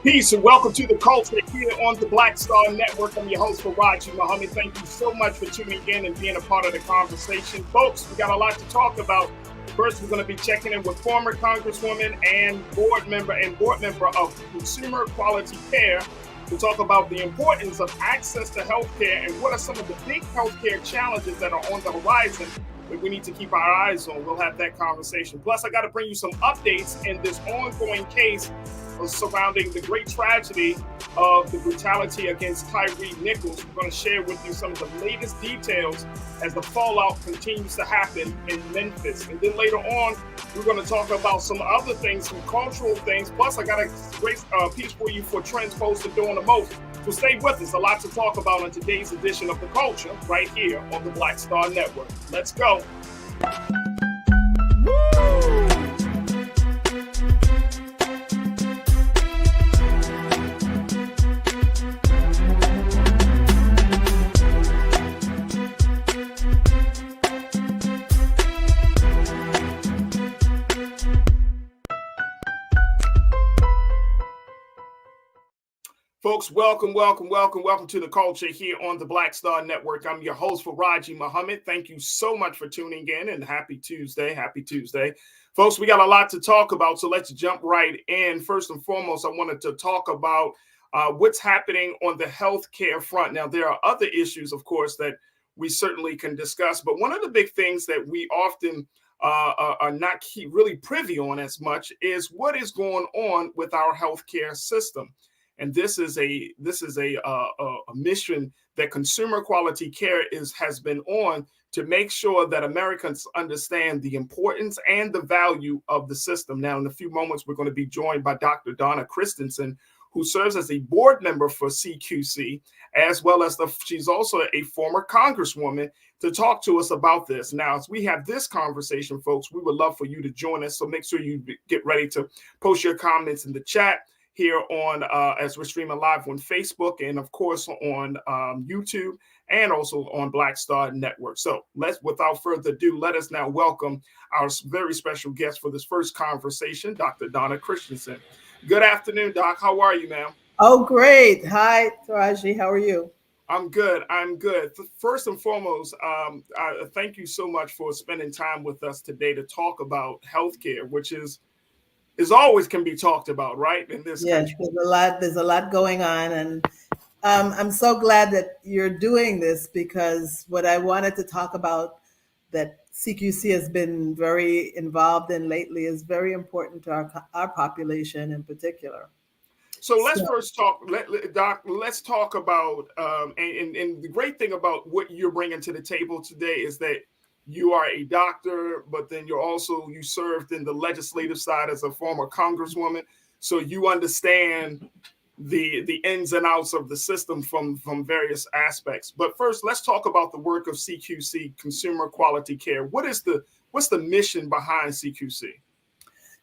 Peace and welcome to the culture here on the Black Star Network. I'm your host, Farajii. Thank you so much for tuning in and being a part of the conversation. Folks, we got a lot to talk about. First, we're going to be checking in with former Congresswoman and board member of Consumer Quality Care to talk about the importance of access to healthcare and what are some of the big healthcare challenges that are on the horizon that we need to keep our eyes on. We'll have that conversation. Plus, I got to bring you some updates in this ongoing case surrounding the great tragedy of the brutality against Tyre Nichols. We're going to share with you some of the latest details as the fallout continues to happen in Memphis. And then later on, we're going to talk about some other things, some cultural things. Plus, I got a great piece for you for trends posted during the most. So stay with us. A lot to talk about in today's edition of The Culture right here on the Black Star Network. Let's go. Folks, welcome to the culture here on the Black Star Network. I'm your host, Farajii. Thank you so much for tuning in and happy Tuesday. Folks, we got a lot to talk about, so let's jump right in. First and foremost, I wanted to talk about what's happening on the healthcare front. Now, there are other issues, of course, that we certainly can discuss, but one of the big things that we often are not really privy on as much is what is going on with our healthcare system. And this is a mission that Consumer Quality Care has been on to make sure that Americans understand the importance and the value of the system. Now, in a few moments, we're going to be joined by Dr. Donna Christensen, who serves as a board member for CQC, as well as she's also a former Congresswoman, to talk to us about this. Now, as we have this conversation, folks, we would love for you to join us. So make sure you get ready to post your comments in the chat here on as we're streaming live on Facebook and of course on YouTube and also on Black Star Network. So without further ado, let us now welcome our very special guest for this first conversation, Dr. Donna Christensen. Good afternoon, Doc. How are you, ma'am? Oh, great. Hi, Farajii. How are you? I'm good. First and foremost, I thank you so much for spending time with us today to talk about healthcare, which is always can be talked about, right? In this country. There's a lot going on. And I'm so glad that you're doing this, because what I wanted to talk about that CQC has been very involved in lately is very important to our population in particular. So let's first talk, Doc, let's talk about, and the great thing about what you're bringing to the table today is that you are a doctor, but then you served in the legislative side as a former Congresswoman. So you understand the ins and outs of the system from various aspects. But first, let's talk about the work of CQC, Consumer Quality Care. What's the mission behind CQC?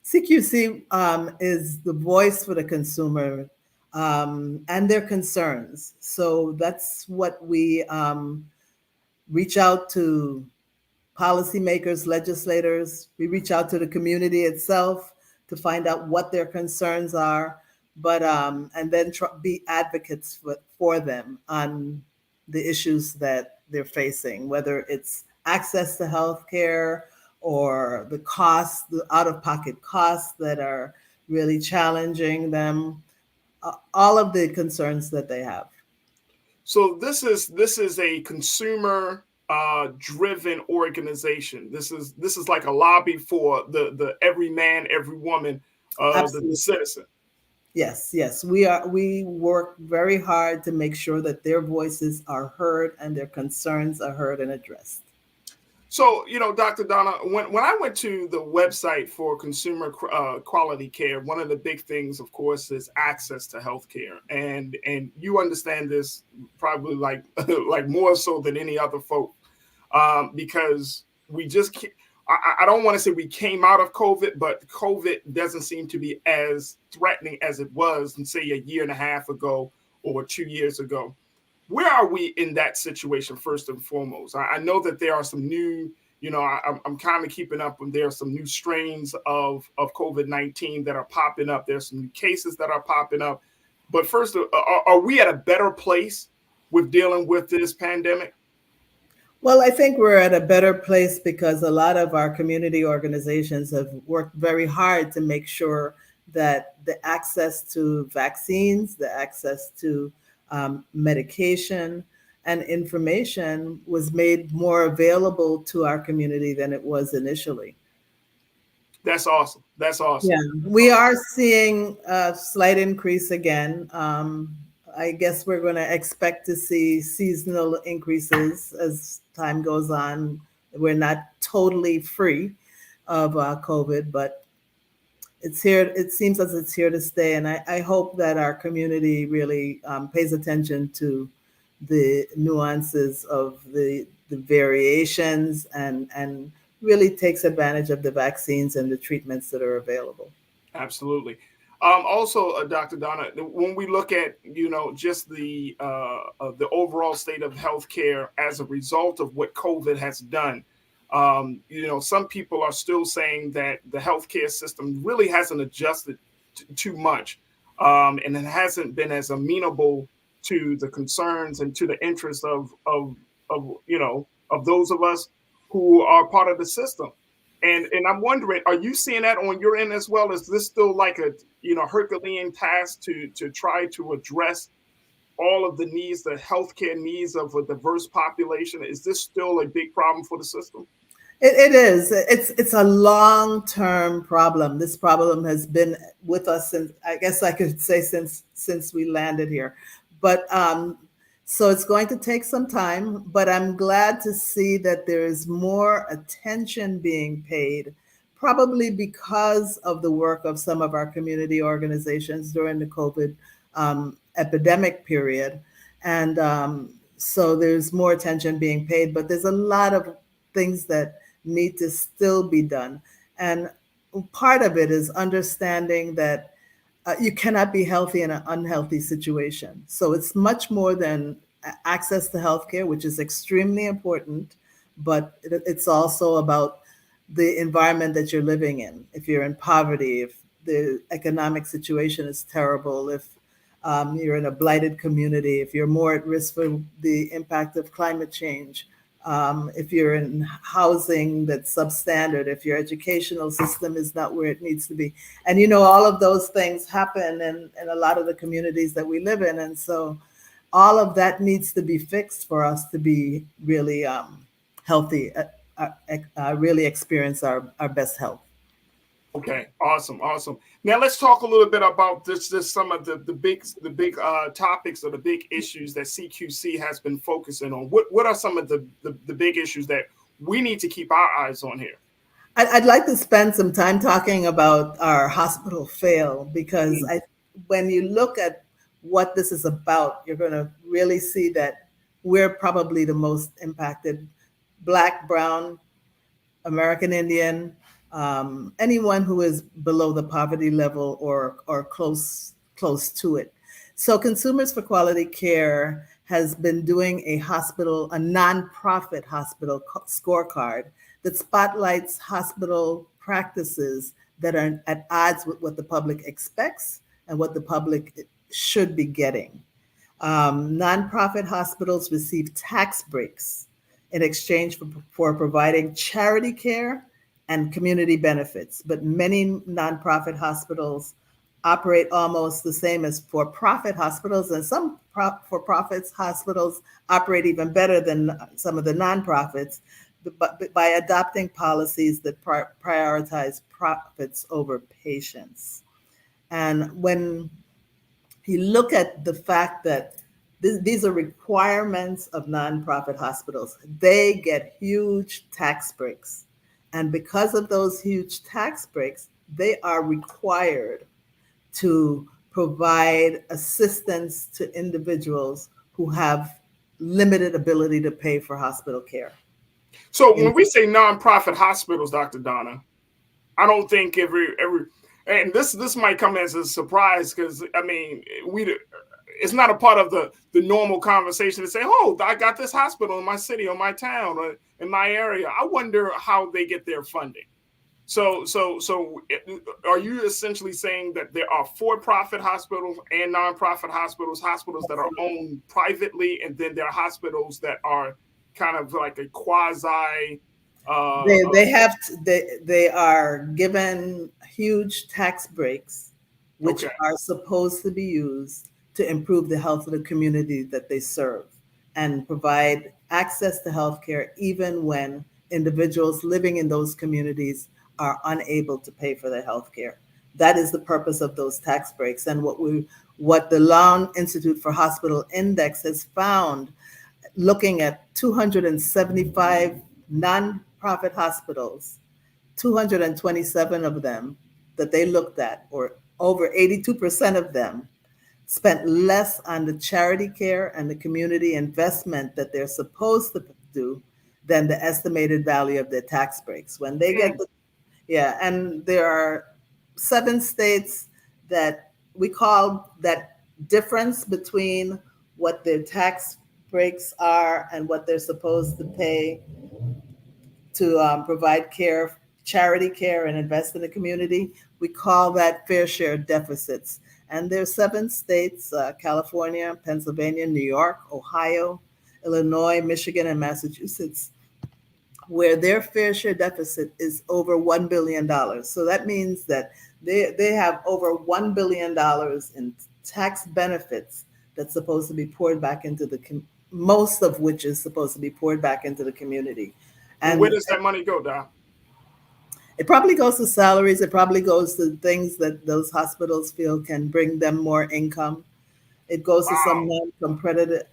CQC is the voice for the consumer and their concerns. So that's what we reach out to policymakers, legislators. We reach out to the community itself to find out what their concerns are, but and then be advocates for them on the issues that they're facing, whether it's access to health care or the costs, the out-of-pocket costs that are really challenging them, all of the concerns that they have. So this is a consumer driven organization. This is like a lobby for the every man, every woman, the citizen. Yes. We work very hard to make sure that their voices are heard and their concerns are heard and addressed. So, Dr. Donna, when I went to the website for Consumer Quality Care, one of the big things, of course, is access to healthcare, and you understand this probably like more so than any other folk, because we just I don't want to say we came out of COVID, but COVID doesn't seem to be as threatening as it was, say, a year and a half ago or 2 years ago. Where are we in that situation, first and foremost? I know that there are some new I'm kind of keeping up, and there are some new strains of COVID-19 that are popping up. There's some new cases that are popping up. But first, are we at a better place with dealing with this pandemic? Well, I think we're at a better place because a lot of our community organizations have worked very hard to make sure that the access to vaccines, the access to medication, and information was made more available to our community than it was initially. That's awesome. That's awesome. Yeah, we are seeing a slight increase again. I guess we're going to expect to see seasonal increases as time goes on. We're not totally free of COVID, but it's here. It seems as it's here to stay, and I hope that our community really pays attention to the nuances of the variations and really takes advantage of the vaccines and the treatments that are available. Absolutely. Also, Dr. Donna, when we look at just the overall state of healthcare as a result of what COVID has done, some people are still saying that the healthcare system really hasn't adjusted too much, and it hasn't been as amenable to the concerns and to the interests of those of us who are part of the system. And I'm wondering, are you seeing that on your end as well? Is this still like a Herculean task to try to address all of the needs, the healthcare needs of a diverse population? Is this still a big problem for the system? It is. It's a long-term problem. This problem has been with us since, I guess I could say, since we landed here. But so it's going to take some time, but I'm glad to see that there is more attention being paid, probably because of the work of some of our community organizations during the COVID epidemic period. And so there's more attention being paid, but there's a lot of things that need to still be done. And part of it is understanding that you cannot be healthy in an unhealthy situation. So it's much more than access to healthcare, which is extremely important, but it's also about the environment that you're living in. If you're in poverty, if the economic situation is terrible, if you're in a blighted community, if you're more at risk for the impact of climate change, if you're in housing that's substandard, if your educational system is not where it needs to be. And all of those things happen in a lot of the communities that we live in. And so all of that needs to be fixed for us to be really healthy, really experience our best health. Okay, awesome. Now let's talk a little bit about this some of the big topics or the big issues that CQC has been focusing on. What are some of the big issues that we need to keep our eyes on here? I'd like to spend some time talking about our hospital fail, because when you look at what this is about, you're going to really see that we're probably the most impacted. Black, Brown, American Indian, anyone who is below the poverty level or close to it. So Consumers for Quality Care has been doing a nonprofit hospital scorecard that spotlights hospital practices that are at odds with what the public expects and what the public should be getting. Nonprofit hospitals receive tax breaks in exchange for providing charity care and community benefits, but many nonprofit hospitals operate almost the same as for-profit hospitals, and some for-profit hospitals operate even better than some of the nonprofits by adopting policies that prioritize profits over patients. And when you look at the fact that these are requirements of nonprofit hospitals, they get huge tax breaks. And because of those huge tax breaks, they are required to provide assistance to individuals who have limited ability to pay for hospital care. So when we say nonprofit hospitals, Dr. Donna, I don't think every and this might come as a surprise, because I mean it's not a part of the normal conversation to say, oh, I got this hospital in my city or my town or in my area. I wonder how they get their funding. So are you essentially saying that there are for-profit hospitals and nonprofit hospitals that are owned privately, and then there are hospitals that are kind of like a quasi? They are given huge tax breaks, which are supposed to be used to improve the health of the community that they serve and provide access to healthcare, even when individuals living in those communities are unable to pay for their health care. That is the purpose of those tax breaks. And what the Lown Institute for Hospital Index has found, looking at 275 nonprofit hospitals, 227 of them that they looked at, or over 82% of them, spent less on the charity care and the community investment that they're supposed to do than the estimated value of their tax breaks. When they get and there are 7 states that we call that difference between what their tax breaks are and what they're supposed to pay to provide care, charity care, and invest in the community. We call that fair share deficits. And there are 7 states, California, Pennsylvania, New York, Ohio, Illinois, Michigan, and Massachusetts, where their fair share deficit is over $1 billion. So that means that they have over $1 billion in tax benefits that's supposed to be poured back into most of which is supposed to be poured back into the community. And where does that money go, Doc? It probably goes to salaries. It probably goes to things that those hospitals feel can bring them more income. It goes to some non-competitive,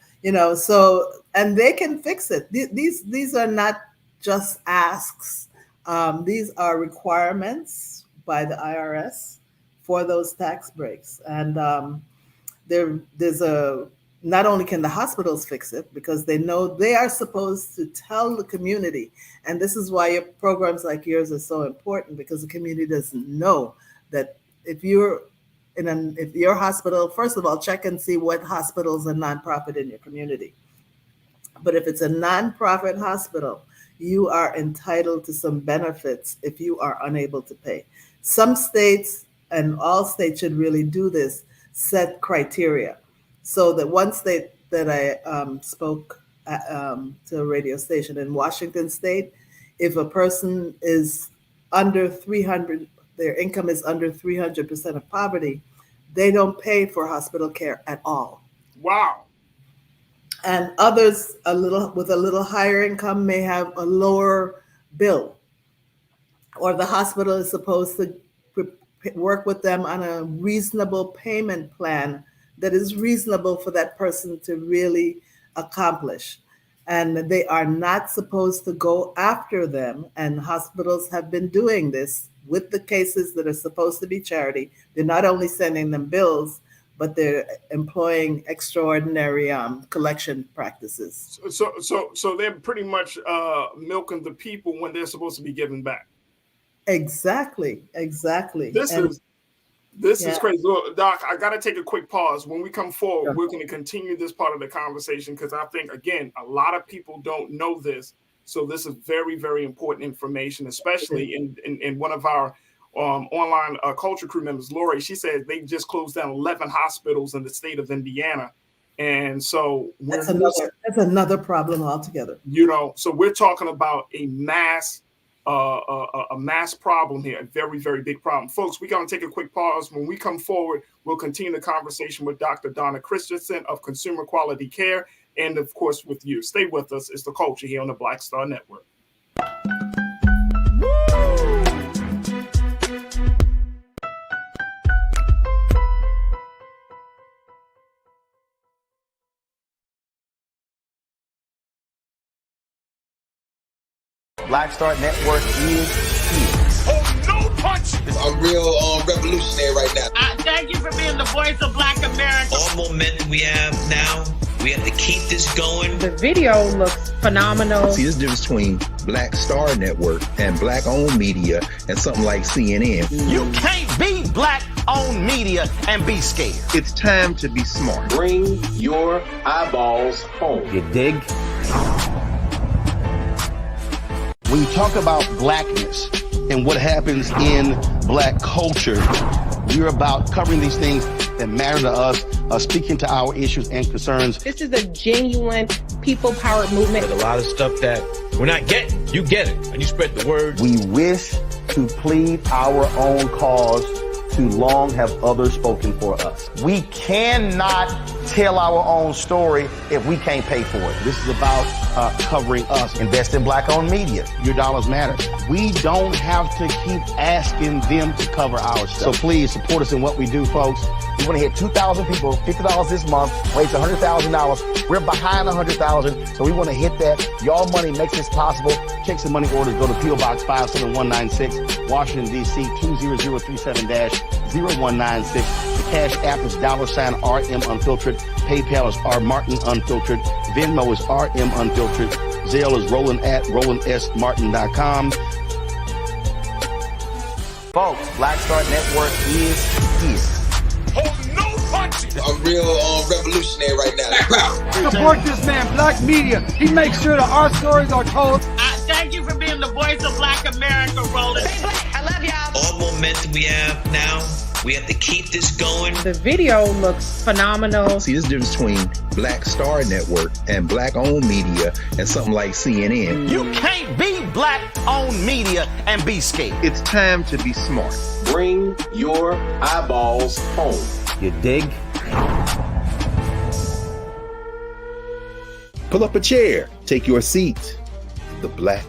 so, and they can fix it. These are not just asks. These are requirements by the IRS for those tax breaks. And there's not only can the hospitals fix it, because they know they are supposed to tell the community. And this is why programs like yours are so important, because the community doesn't know that if your hospital, first of all, check and see what hospitals are nonprofit in your community. But if it's a nonprofit hospital, you are entitled to some benefits if you are unable to pay. Some states, and all states should really do this, set criteria. So that one state that I spoke to a radio station in Washington State, if a person is under 300, their income is under 300% of poverty, they don't pay for hospital care at all. Wow. And others with a little higher income may have a lower bill, or the hospital is supposed to work with them on a reasonable payment plan that is reasonable for that person to really accomplish. And they are not supposed to go after them. And hospitals have been doing this with the cases that are supposed to be charity. They're not only sending them bills, but they're employing extraordinary collection practices. So they're pretty much milking the people when they're supposed to be giving back. Exactly. This is crazy. Look, Doc, I got to take a quick pause. When we come forward, we're going to continue this part of the conversation, because I think, again, a lot of people don't know this. So this is very, very important information, especially in one of our online culture crew members, Lori. She said they just closed down 11 hospitals in the state of Indiana. And so that's another problem altogether. So we're talking about a mass problem here, a very, very big problem. Folks, we're going to take a quick pause. When we come forward, we'll continue the conversation with Dr. Donna Christensen of Consumer Quality Care, and of course with you. Stay with us. It's The Culture here on the Black Star Network. Black Star Network is here. Oh, no punch! I'm real revolutionary right now. Thank you for being the voice of Black America. All momentum we have now, we have to keep this going. The video looks phenomenal. See, there's a difference between Black Star Network and Black-owned media and something like CNN. You can't be Black own media and be scared. It's time to be smart. Bring your eyeballs home. You dig? When you talk about blackness and what happens in black culture, we're about covering these things that matter to us, speaking to our issues and concerns. This is a genuine people-powered movement. There's a lot of stuff that we're not getting. You get it, and you spread the word. We wish to plead our own cause. Too long have others spoken for us. We cannot tell our own story if we can't pay for it. This is about covering us. Invest in black-owned media. Your dollars matter. We don't have to keep asking them to cover our stuff. So please support us in what we do, folks. We want to hit 2,000 people, $50 this month, raise $100,000. We're behind 100,000, so we want to hit that. Y'all money makes this possible. Checks and money orders go to P.O. Box 57196, Washington, D.C. 20037-0196. The Cash App is $RM Unfiltered. PayPal is R Martin Unfiltered. Venmo is RM Unfiltered. Zelle is roland@rolandsmartin.com. Folks, Black Star Network is here. Hold no punches. I'm real revolutionary right now. Support this man, Black Media. He makes sure that our stories are told. Thank you for being the voice of Black America, Roland. Stay black. I love y'all. All momentum we have now, we have to keep this going. The video looks phenomenal. See, there's a difference between Black Star Network and black-owned media and something like CNN. You can't be black-owned media and be scared. It's time to be smart. Bring your eyeballs home. You dig? Pull up a chair. Take your seat. The Black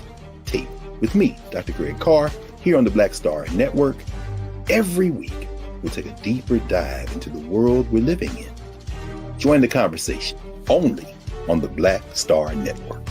Tape with me, Dr. Greg Carr, here on the Black Star Network. Every week, we'll take a deeper dive into the world we're living in. Join the conversation only on the Black Star Network.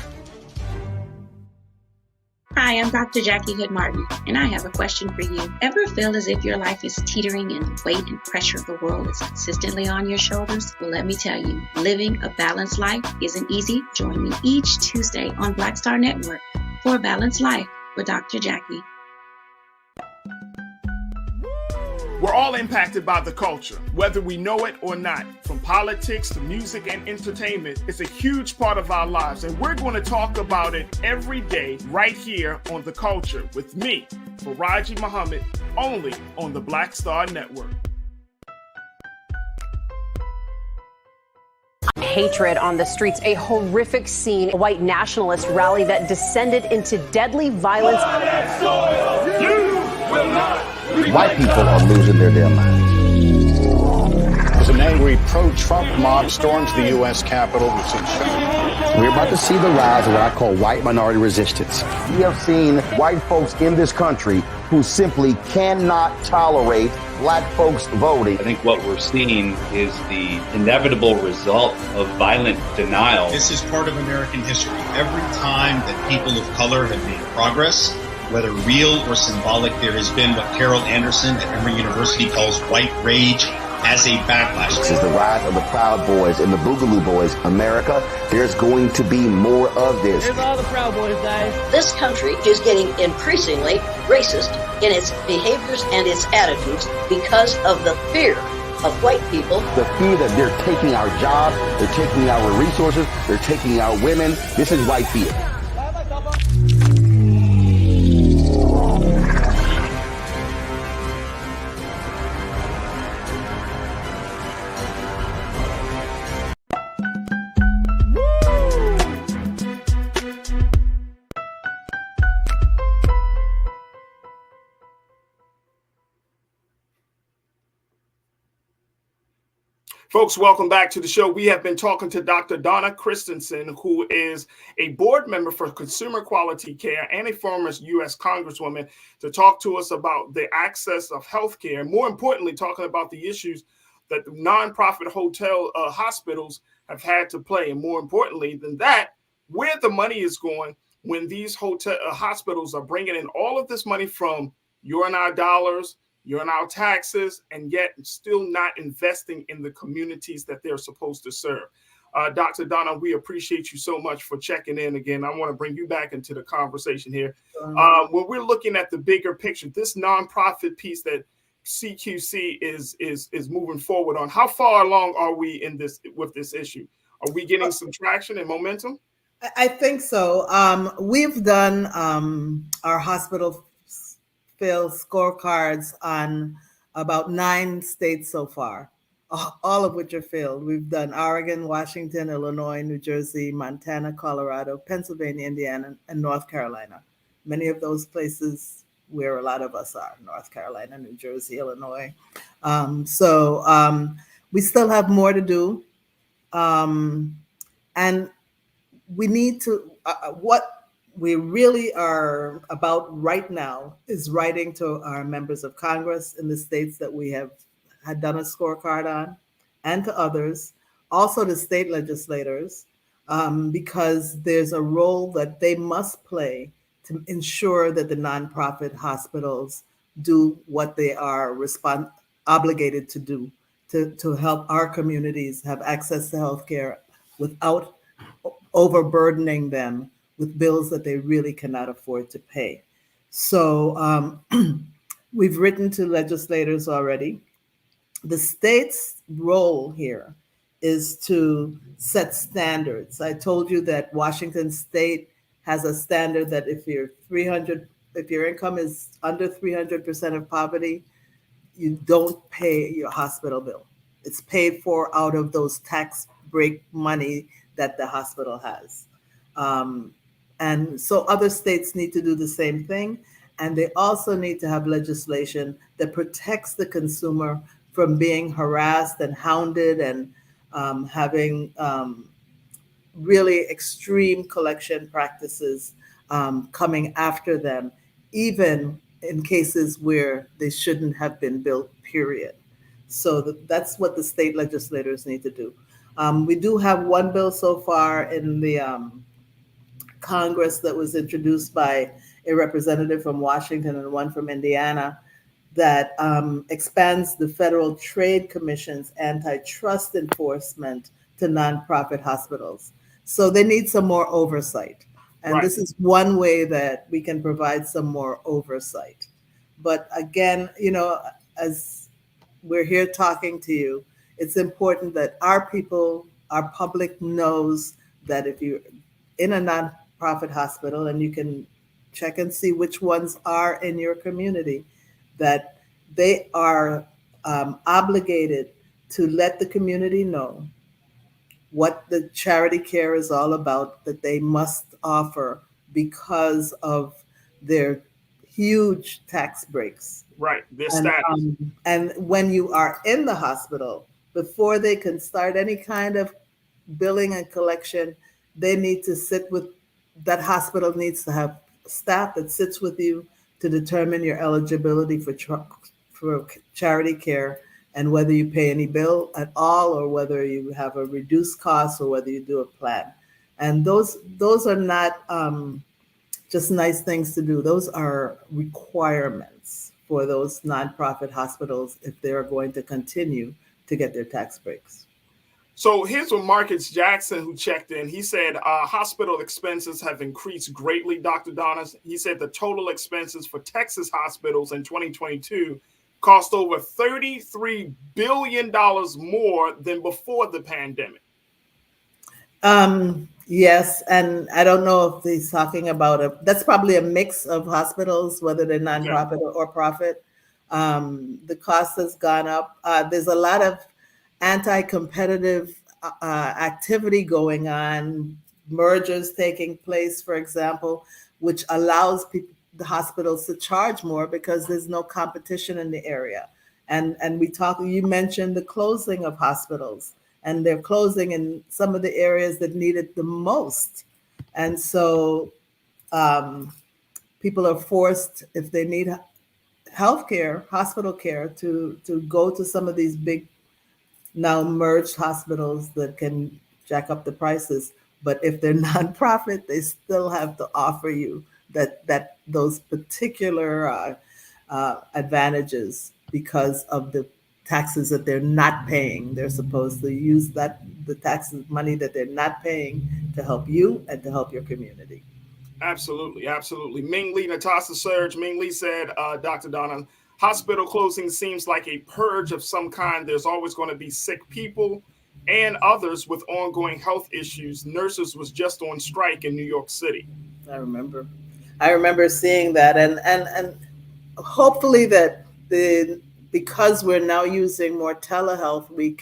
Hi, I'm Dr. Jackie Hood Martin, and I have a question for you. Ever feel as if your life is teetering and the weight and pressure of the world is consistently on your shoulders? Well, let me tell you, living a balanced life isn't easy. Join me each Tuesday on Black Star Network for A Balanced Life with Dr. Jackie. We're all impacted by the culture, whether we know it or not. From politics to music and entertainment, it's a huge part of our lives, and we're going to talk about it every day right here on The Culture with me, Farajii Muhammad, only on the Black Star Network. Hatred on the streets, a horrific scene, a white nationalist rally that descended into deadly violence. White people are losing their damn minds. As an angry pro-Trump mob storms the U.S. Capitol, we've seen shootings. We're about to see the rise of what I call white minority resistance. We have seen white folks in this country who simply cannot tolerate black folks voting. I think what we're seeing is the inevitable result of violent denial. This is part of American history. Every time that people of color have made progress, whether real or symbolic, there has been what Carol Anderson at Emory University calls white rage as a backlash. This is the rise of the Proud Boys and the Boogaloo Boys. America, there's going to be more of this. Here's all the Proud Boys, guys. This country is getting increasingly racist in its behaviors and its attitudes because of the fear of white people. The fear that they're taking our jobs, they're taking our resources, they're taking our women. This is white fear. Folks, welcome back to the show. We have been talking to Dr. Donna Christensen, who is a board member for Consumer Quality Care and a former U.S. Congresswoman, to talk to us about the access of healthcare, and more importantly, talking about the issues that the nonprofit hospitals have had to play. And more importantly than that, where the money is going when these hospitals are bringing in all of this money from your and our dollars, you're in our taxes, and yet still not investing in the communities that they're supposed to serve. Dr. Donna, we appreciate you so much for checking in again. I want to bring you back into the conversation here. When we're looking at the bigger picture, this nonprofit piece that CQC is moving forward on. How far along are we in this with this issue? Are we getting some traction and momentum? I think so. We've done our hospital fill scorecards on about 9 states so far, all of which are filled. We've done Oregon, Washington, Illinois, New Jersey, Montana, Colorado, Pennsylvania, Indiana, and North Carolina. Many of those places where a lot of us are, North Carolina, New Jersey, Illinois. So we still have more to do. And we need to, what we really are about right now is writing to our members of Congress in the states that we had done a scorecard on, and to others, also to state legislators, because there's a role that they must play to ensure that the nonprofit hospitals do what they are obligated to do to help our communities have access to healthcare without overburdening them with bills that they really cannot afford to pay. So we've written to legislators already. The state's role here is to set standards. I told you that Washington State has a standard that if your income is under 300% of poverty, you don't pay your hospital bill. It's paid for out of those tax break money that the hospital has. And so other states need to do the same thing. And they also need to have legislation that protects the consumer from being harassed and hounded and having really extreme collection practices coming after them, even in cases where they shouldn't have been built, period. So that's what the state legislators need to do. We do have one bill so far in the Congress that was introduced by a representative from Washington and one from Indiana that expands the Federal Trade Commission's antitrust enforcement to nonprofit hospitals. So they need some more oversight. And This is one way that we can provide some more oversight. But again, as we're here talking to you, it's important that our people, our public knows that if you're in a nonprofit hospital, and you can check and see which ones are in your community, that they are obligated to let the community know what the charity care is all about, that they must offer because of their huge tax breaks. Right, their status. And when you are in the hospital, before they can start any kind of billing and collection, they need to sit with, that hospital needs to have staff that sits with you to determine your eligibility for charity care and whether you pay any bill at all or whether you have a reduced cost or whether you do a plan. And those are not just nice things to do. Those are requirements for those nonprofit hospitals if they're going to continue to get their tax breaks. So here's what Marcus Jackson, who checked in, he said hospital expenses have increased greatly, Dr. Donna. He said the total expenses for Texas hospitals in 2022 cost over $33 billion more than before the pandemic. Yes, and I don't know if he's talking about that's probably a mix of hospitals, whether they're nonprofit or profit. The cost has gone up. There's a lot of anti-competitive activity going on, mergers taking place, for example, which allows the hospitals to charge more because there's no competition in the area. And you mentioned the closing of hospitals, and they're closing in some of the areas that need it the most. And so people are forced, if they need healthcare, hospital care, to go to some of these big, now merged hospitals that can jack up the prices. But if they're nonprofit, they still have to offer you that those particular advantages because of the taxes that they're not paying. They're supposed to use the taxes money that they're not paying to help you and to help your community. Absolutely, absolutely. Ming Lee, Natasha Surge. Ming Lee said, Dr. Donna, Hospital closing seems like a purge of some kind. There's always going to be sick people and others with ongoing health issues. Nurses was just on strike in New York City. I remember seeing that, and hopefully that because we're now using more telehealth, we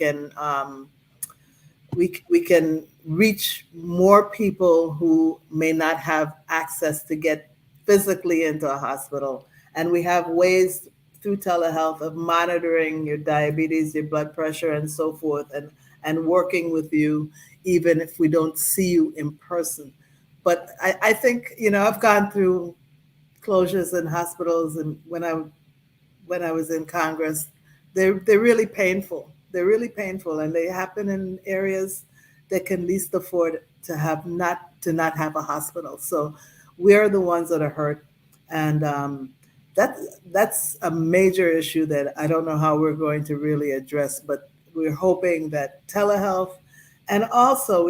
can reach more people who may not have access to get physically into a hospital. And we have ways through telehealth of monitoring your diabetes, your blood pressure, and so forth, and working with you even if we don't see you in person. But I think, I've gone through closures in hospitals, and when I was in Congress, they're really painful. They're really painful, and they happen in areas that can least afford to not have a hospital. So we're the ones that are hurt, and that's a major issue that I don't know how we're going to really address. But we're hoping that telehealth, and also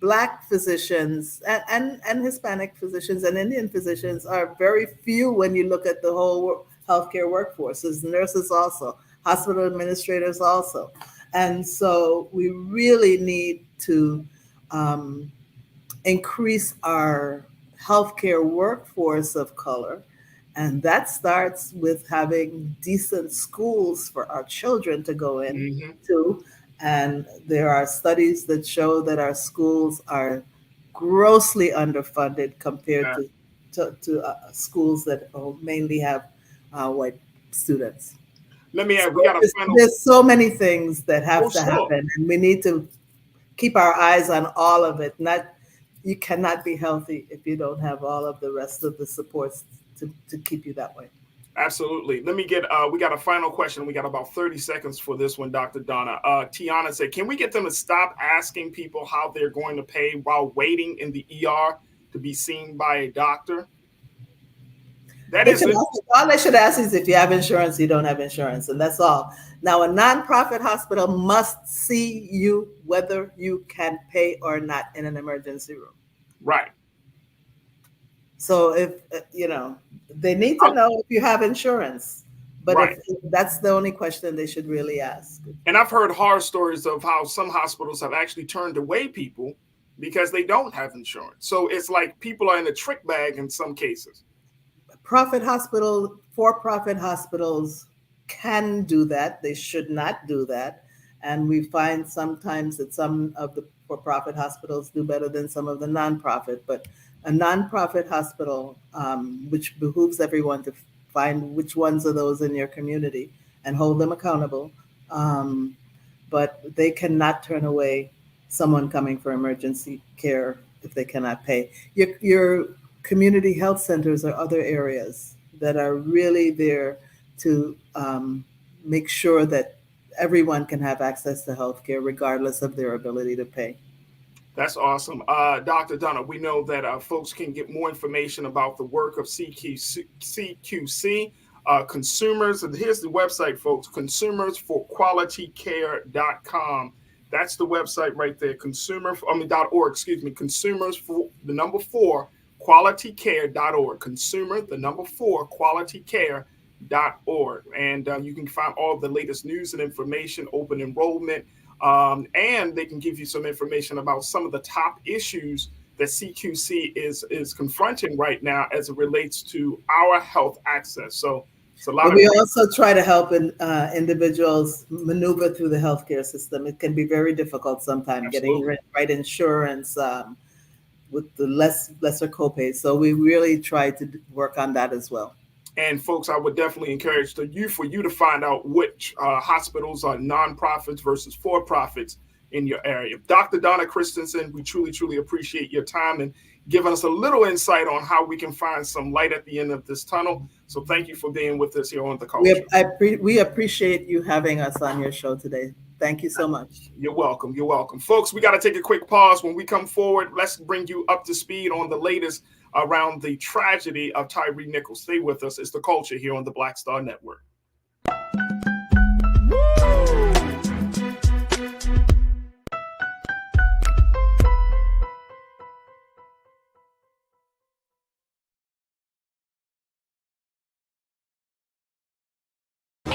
Black physicians and Hispanic physicians and Indian physicians are very few when you look at the whole healthcare workforce. There's nurses also, hospital administrators also. And so we really need to increase our healthcare workforce of color. And that starts with having decent schools for our children to go into. And there are studies that show that our schools are grossly underfunded compared to schools that mainly have white students. Let me add, we got a final. There's so many things that have to happen, and we need to keep our eyes on all of it. You cannot be healthy if you don't have all of the rest of the supports to keep you that way. Absolutely. Let me get, we got a final question. We got about 30 seconds for this one, Dr. Donna. Tiana said, can we get them to stop asking people how they're going to pay while waiting in the ER to be seen by a doctor? All they should ask is if you have insurance, you don't have insurance, and that's all. Now, a nonprofit hospital must see you whether you can pay or not in an emergency room. Right. So if, they need to know if you have insurance, but if that's the only question they should really ask. And I've heard horror stories of how some hospitals have actually turned away people because they don't have insurance. So it's like people are in a trick bag in some cases. For-profit hospitals can do that. They should not do that. And we find sometimes that some of the for-profit hospitals do better than some of the nonprofit, but a nonprofit hospital, which behooves everyone to find which ones are those in your community and hold them accountable. But they cannot turn away someone coming for emergency care if they cannot pay. Your community health centers are other areas that are really there to make sure that everyone can have access to healthcare regardless of their ability to pay. That's awesome. Dr. Donna, we know that folks can get more information about the work of CQC, consumers. And here's the website, folks, consumersforqualitycare.com. That's the website right there, .org, consumers for the number 4, qualitycare.org, consumer, the number 4, qualitycare.org. And you can find all of the latest news and information, open enrollment, and they can give you some information about some of the top issues that CQC is confronting right now as it relates to our health access. So it's a lot. But we also try to help individuals maneuver through the healthcare system. It can be very difficult sometimes getting right insurance with the lesser copays. So we really try to work on that as well. And folks, I would definitely encourage for you to find out which hospitals are nonprofits versus for-profits in your area. Dr. Donna Christensen, we truly, truly appreciate your time and giving us a little insight on how we can find some light at the end of this tunnel. So thank you for being with us here on The Culture. We appreciate you having us on your show today. Thank you so much. You're welcome. You're welcome. Folks, we got to take a quick pause. When we come forward, let's bring you up to speed on the latest around the tragedy of Tyre Nichols. Stay with us. It's The Culture here on the Black Star Network.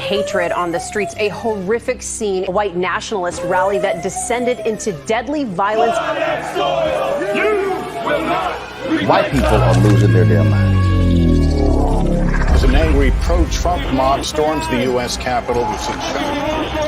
hatred on the streets, a horrific scene, a white nationalist rally that descended into deadly violence. White people are losing their damn minds. As an angry pro-Trump mob storms the U.S. Capitol, we've seen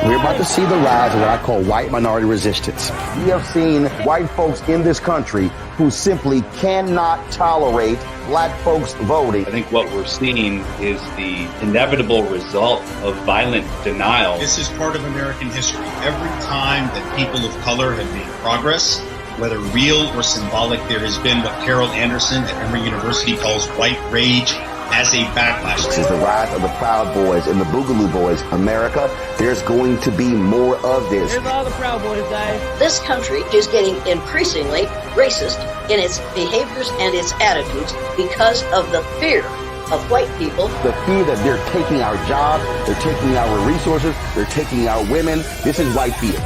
We're about to see the rise of what I call white minority resistance. We have seen white folks in this country who simply cannot tolerate black folks voting. I think what we're seeing is the inevitable result of violent denial. This is part of American history. Every time that people of color have made progress, whether real or symbolic, there has been what Carol Anderson at Emory University calls white rage as a backlash. This is the rise of the Proud Boys and the Boogaloo Boys. America, there's going to be more of this. Here's all the Proud Boys, guys. This country is getting increasingly racist in its behaviors and its attitudes because of the fear of white people. The fear that they're taking our jobs, they're taking our resources, they're taking our women. This is white fear.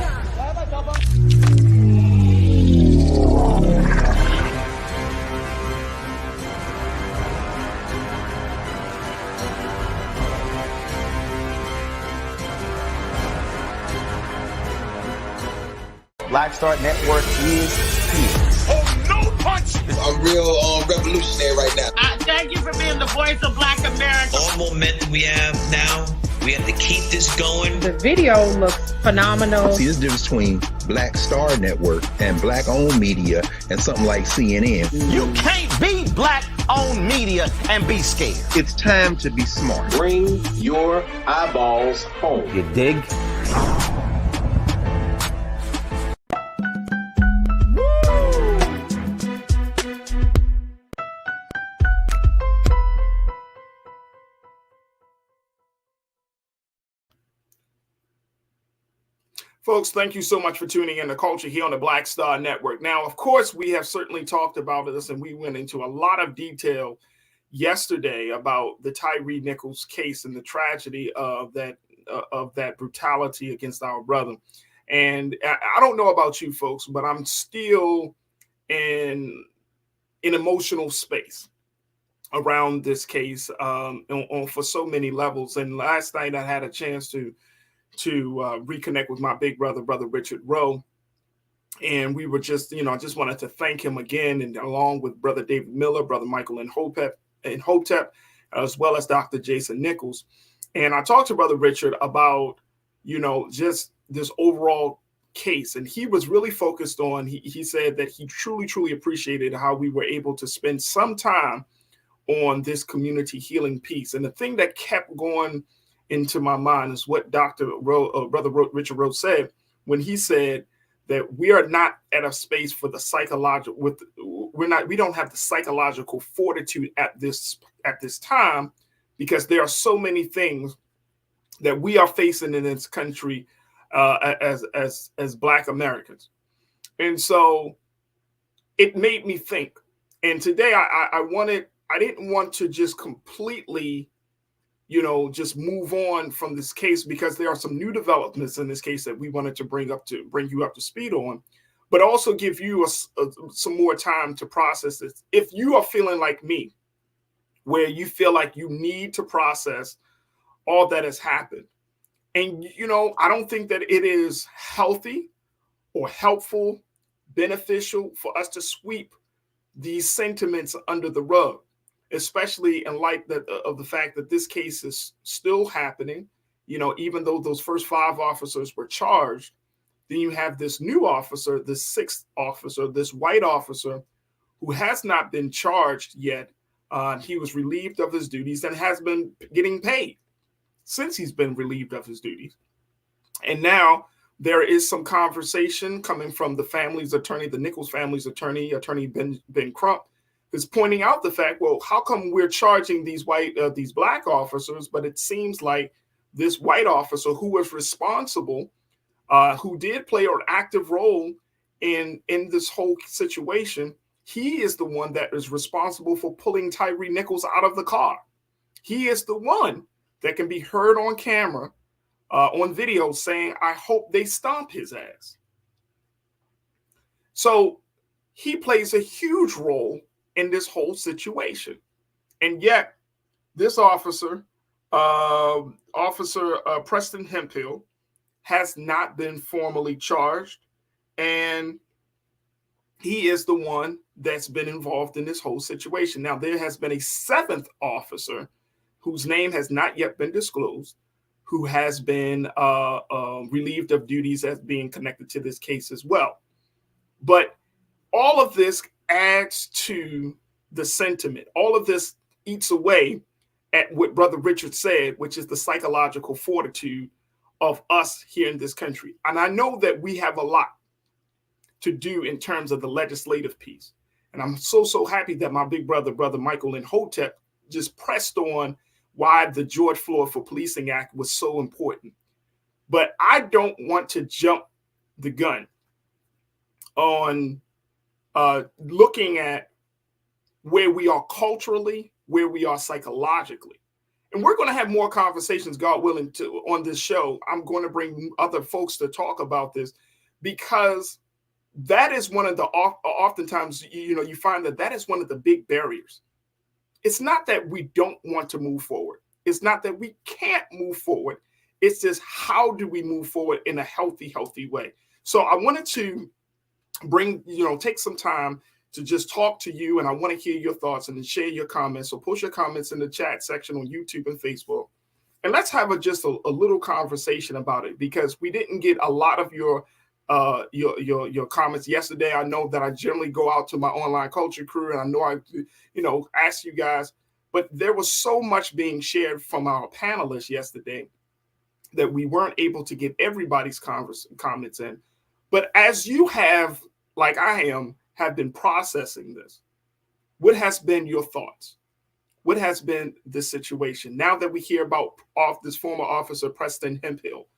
Black Star Network is here. Oh, no punch! I'm real revolutionary right now. Thank you for being the voice of Black America. All momentum we have now, we have to keep this going. The video looks phenomenal. See, there's a difference between Black Star Network and black-owned media and something like CNN. You can't be black-owned media and be scared. It's time to be smart. Bring your eyeballs home. You dig? Folks, thank you so much for tuning in to Culture here on the Black Star Network. Now, of course, we have certainly talked about this, and we went into a lot of detail yesterday about the Tyre Nichols case and the tragedy of that brutality against our brother. And I don't know about you folks, but I'm still in an emotional space around this case for so many levels. And last night I had a chance to reconnect with my big brother Richard Rowe. And we were just, I just wanted to thank him again, and along with brother David Miller, brother Michael and Hopetep, as well as Dr. Jason Nichols. And I talked to brother Richard about, just this overall case. And he was really focused on, he said that he truly appreciated how we were able to spend some time on this community healing piece. And the thing that kept going into my mind is what Brother Richard Rowe said when he said that we are not at a space for the psychological. We don't have the psychological fortitude at this time, because there are so many things that we are facing in this country as Black Americans, and so it made me think. And today I didn't want to just completely just move on from this case, because there are some new developments in this case that we wanted to bring you up to speed on, but also give you some more time to process this. If you are feeling like me, where you feel like you need to process all that has happened, and I don't think that it is healthy or helpful, beneficial for us to sweep these sentiments under the rug, especially in light of the fact that this case is still happening. Even though those first 5 officers were charged, then you have this new officer, this 6th officer, this white officer, who has not been charged yet. He was relieved of his duties and has been getting paid since he's been relieved of his duties. And now there is some conversation coming from the family's attorney, the Nichols family's attorney Ben Crump, is pointing out the fact, well, how come we're charging these Black officers, but it seems like this white officer who was responsible, who did play an active role in this whole situation, he is the one that is responsible for pulling Tyre Nichols out of the car. He is the one that can be heard on camera, on video, saying, "I hope they stomp his ass." So he plays a huge role in this whole situation. And yet this officer Officer Preston Hemphill has not been formally charged, and he is the one that's been involved in this whole situation. Now, there has been a seventh officer whose name has not yet been disclosed, who has been relieved of duties as being connected to this case as well. But all of this adds to the sentiment. All of this eats away at what Brother Richard said, which is the psychological fortitude of us here in this country. And I know that we have a lot to do in terms of the legislative piece. And I'm so happy that my big brother, Brother Michael Imhotep, just pressed on why the George Floyd for Policing Act was so important. But I don't want to jump the gun on looking at where we are culturally, where we are psychologically. And we're going to have more conversations, God willing, on this show. I'm going to bring other folks to talk about this, because that is one of the, oftentimes, you find that is one of the big barriers. It's not that we don't want to move forward. It's not that we can't move forward. It's just, how do we move forward in a healthy way? So I wanted to take some time to just talk to you, and I want to hear your thoughts and share your comments. So post your comments in the chat section on YouTube and Facebook. And let's have just a little conversation about it, because we didn't get a lot of your comments yesterday. I know that I generally go out to my online culture crew, and I know I ask you guys, but there was so much being shared from our panelists yesterday that we weren't able to get everybody's comments in. But as you have, like I have been processing this, what has been your thoughts? What has been the situation now that we hear about this former officer, Preston Hemphill,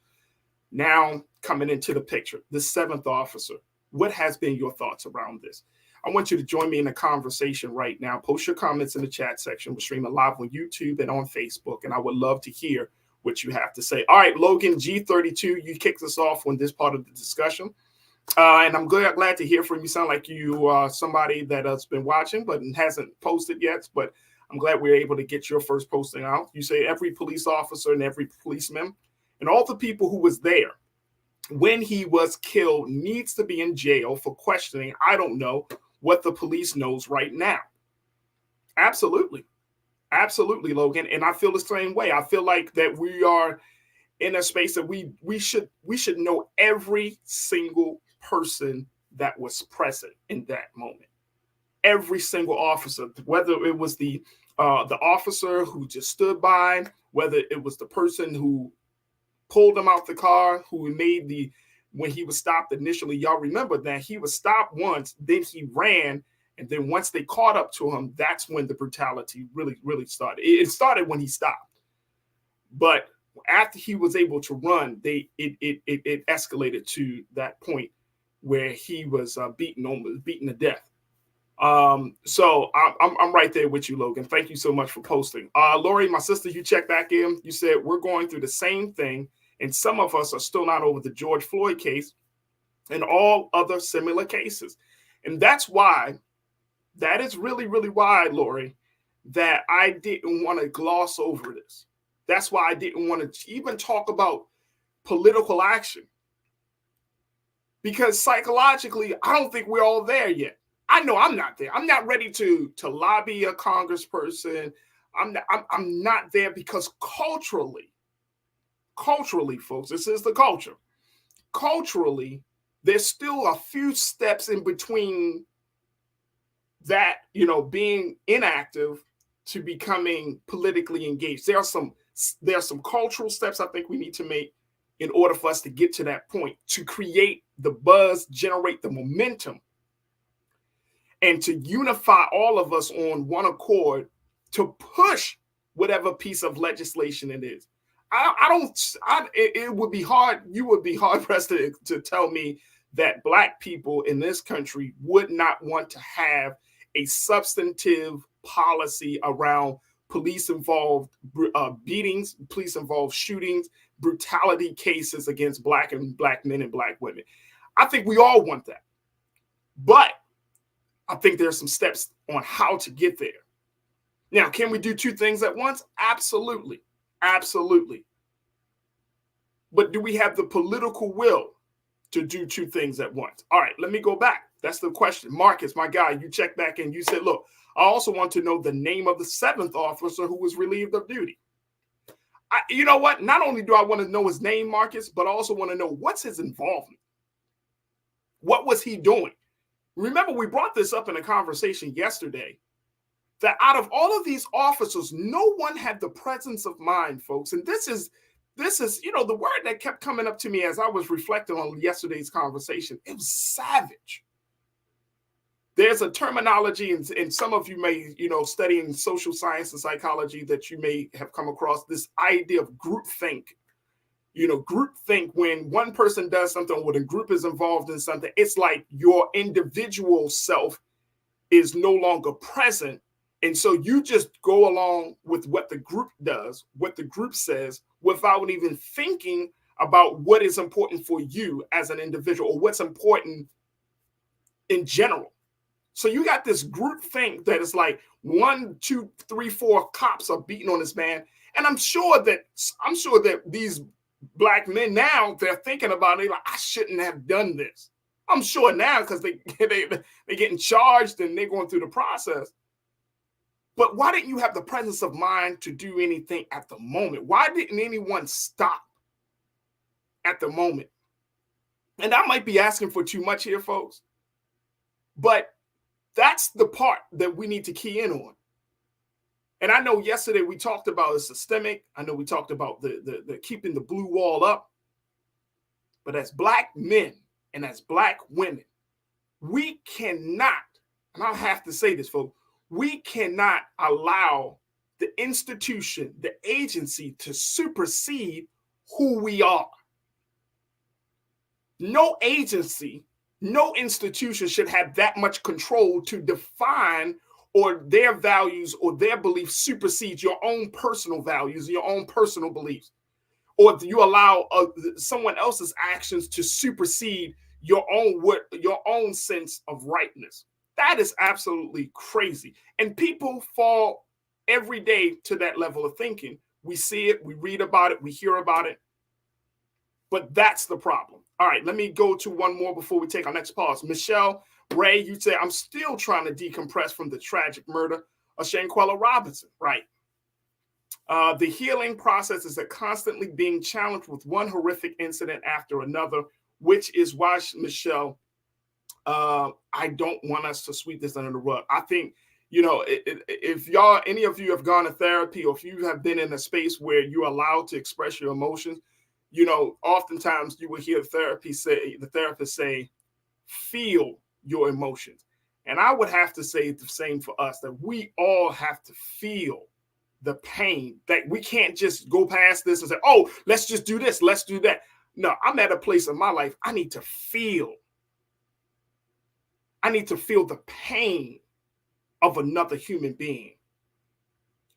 now coming into the picture, the seventh officer? What has been your thoughts around this? I want you to join me in the conversation right now. Post your comments in the chat section. We're streaming live on YouTube and on Facebook, and I would love to hear what you have to say. All right, Logan G32, you kicked us off on this part of the discussion. And I'm glad to hear from you. Sound like you are somebody that has been watching but hasn't posted yet. But I'm glad we were able to get your first posting out. You say every police officer and every policeman and all the people who was there when he was killed needs to be in jail for questioning. I don't know what the police knows right now. Absolutely. Absolutely, Logan. And I feel the same way. I feel like that we are in a space that we should know every single person that was present in that moment. Every single officer, whether it was the officer who just stood by, whether it was the person who pulled him out the car, who made when he was stopped initially. Y'all remember that he was stopped once, then he ran, and then once they caught up to him, that's when the brutality really started. It started when he stopped, but after he was able to run, it escalated to that point where he was beaten to death. So I'm right there with you, Logan. Thank you so much for posting. Lori, my sister, you checked back in. You said we're going through the same thing, and some of us are still not over the George Floyd case and all other similar cases. And that is really why, Lori, that I didn't want to gloss over this. That's why I didn't want to even talk about political action, because psychologically, I don't think we're all there yet. I know I'm not there. I'm not ready to lobby a congressperson. I'm not there because culturally, folks, this is the culture. Culturally, there's still a few steps in between that, being inactive to becoming politically engaged. There are some cultural steps I think we need to make in order for us to get to that point, to create the buzz, generate the momentum, and to unify all of us on one accord to push whatever piece of legislation it is. It would be hard. You would be hard pressed to tell me that Black people in this country would not want to have a substantive policy around police-involved beatings, police-involved shootings, brutality cases against Black men and Black women. I think we all want that. But I think there's some steps on how to get there. Now, can we do two things at once? Absolutely. Absolutely. But do we have the political will to do two things at once? All right, let me go back. That's the question. Marcus, my guy, you checked back and you said, look, I also want to know the name of the 7th officer who was relieved of duty. You know what? Not only do I want to know his name, Marcus, but I also want to know what's his involvement. What was he doing? Remember, we brought this up in a conversation yesterday that out of all of these officers, no one had the presence of mind, folks. And this is, you know, the word that kept coming up to me as I was reflecting on yesterday's conversation. It was savage. There's a terminology, and some of you may, you know, studying social science and psychology, that you may have come across this idea of groupthink. You know, groupthink, when one person does something or when a group is involved in something, it's like your individual self is no longer present. And so you just go along with what the group does, what the group says, without even thinking about what is important for you as an individual or what's important in general. So you got this group think that is like 1, 2, 3, 4 cops are beating on this man. And I'm sure that these black men now, they're thinking about it like, I shouldn't have done this. I'm sure now, because they're getting charged and they're going through the process. But why didn't you have the presence of mind to do anything at the moment? Why didn't anyone stop at the moment? And I might be asking for too much here, folks, but that's the part that we need to key in on. And I know yesterday we talked about a systemic. I know we talked about the keeping the blue wall up. But as black men and as black women, we cannot, and I have to say this, folks, we cannot allow the institution, the agency to supersede who we are. No agency, no institution should have that much control to define or their values or their beliefs supersede your own personal values, your own personal beliefs, or you allow someone else's actions to supersede your own sense of rightness. That is absolutely crazy. And people fall every day to that level of thinking. We see it, we read about it, we hear about it. But that's the problem. All right, let me go to one more before we take our next pause. Michelle Ray, you say, I'm still trying to decompress from the tragic murder of Shanquella Robinson. Right. The healing process is constantly being challenged with one horrific incident after another, which is why, Michelle, I don't want us to sweep this under the rug. I think, you know, if any of you have gone to therapy, or if you have been in a space where you're allowed to express your emotions, you know, oftentimes you will hear the therapist say, feel your emotions. And I would have to say the same for us, that we all have to feel the pain, that we can't just go past this and say, oh, let's just do this, let's do that. No, I'm at a place in my life, I need to feel the pain of another human being.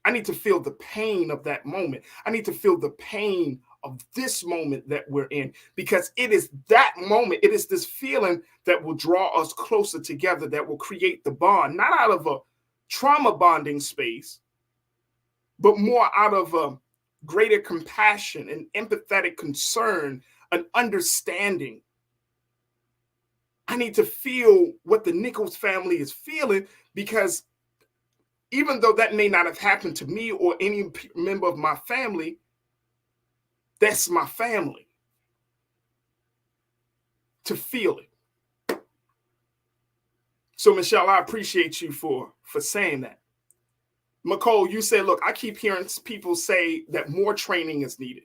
I need to feel the pain of that moment. I need to feel the pain of this moment that we're in, because it is that moment, it is this feeling that will draw us closer together, that will create the bond, not out of a trauma bonding space, but more out of a greater compassion and empathetic concern, an understanding. I need to feel what the Nichols family is feeling, because even though that may not have happened to me or any member of my family, that's my family. To feel it. So, Michelle, I appreciate you for saying that. McCole, you said, look, I keep hearing people say that more training is needed.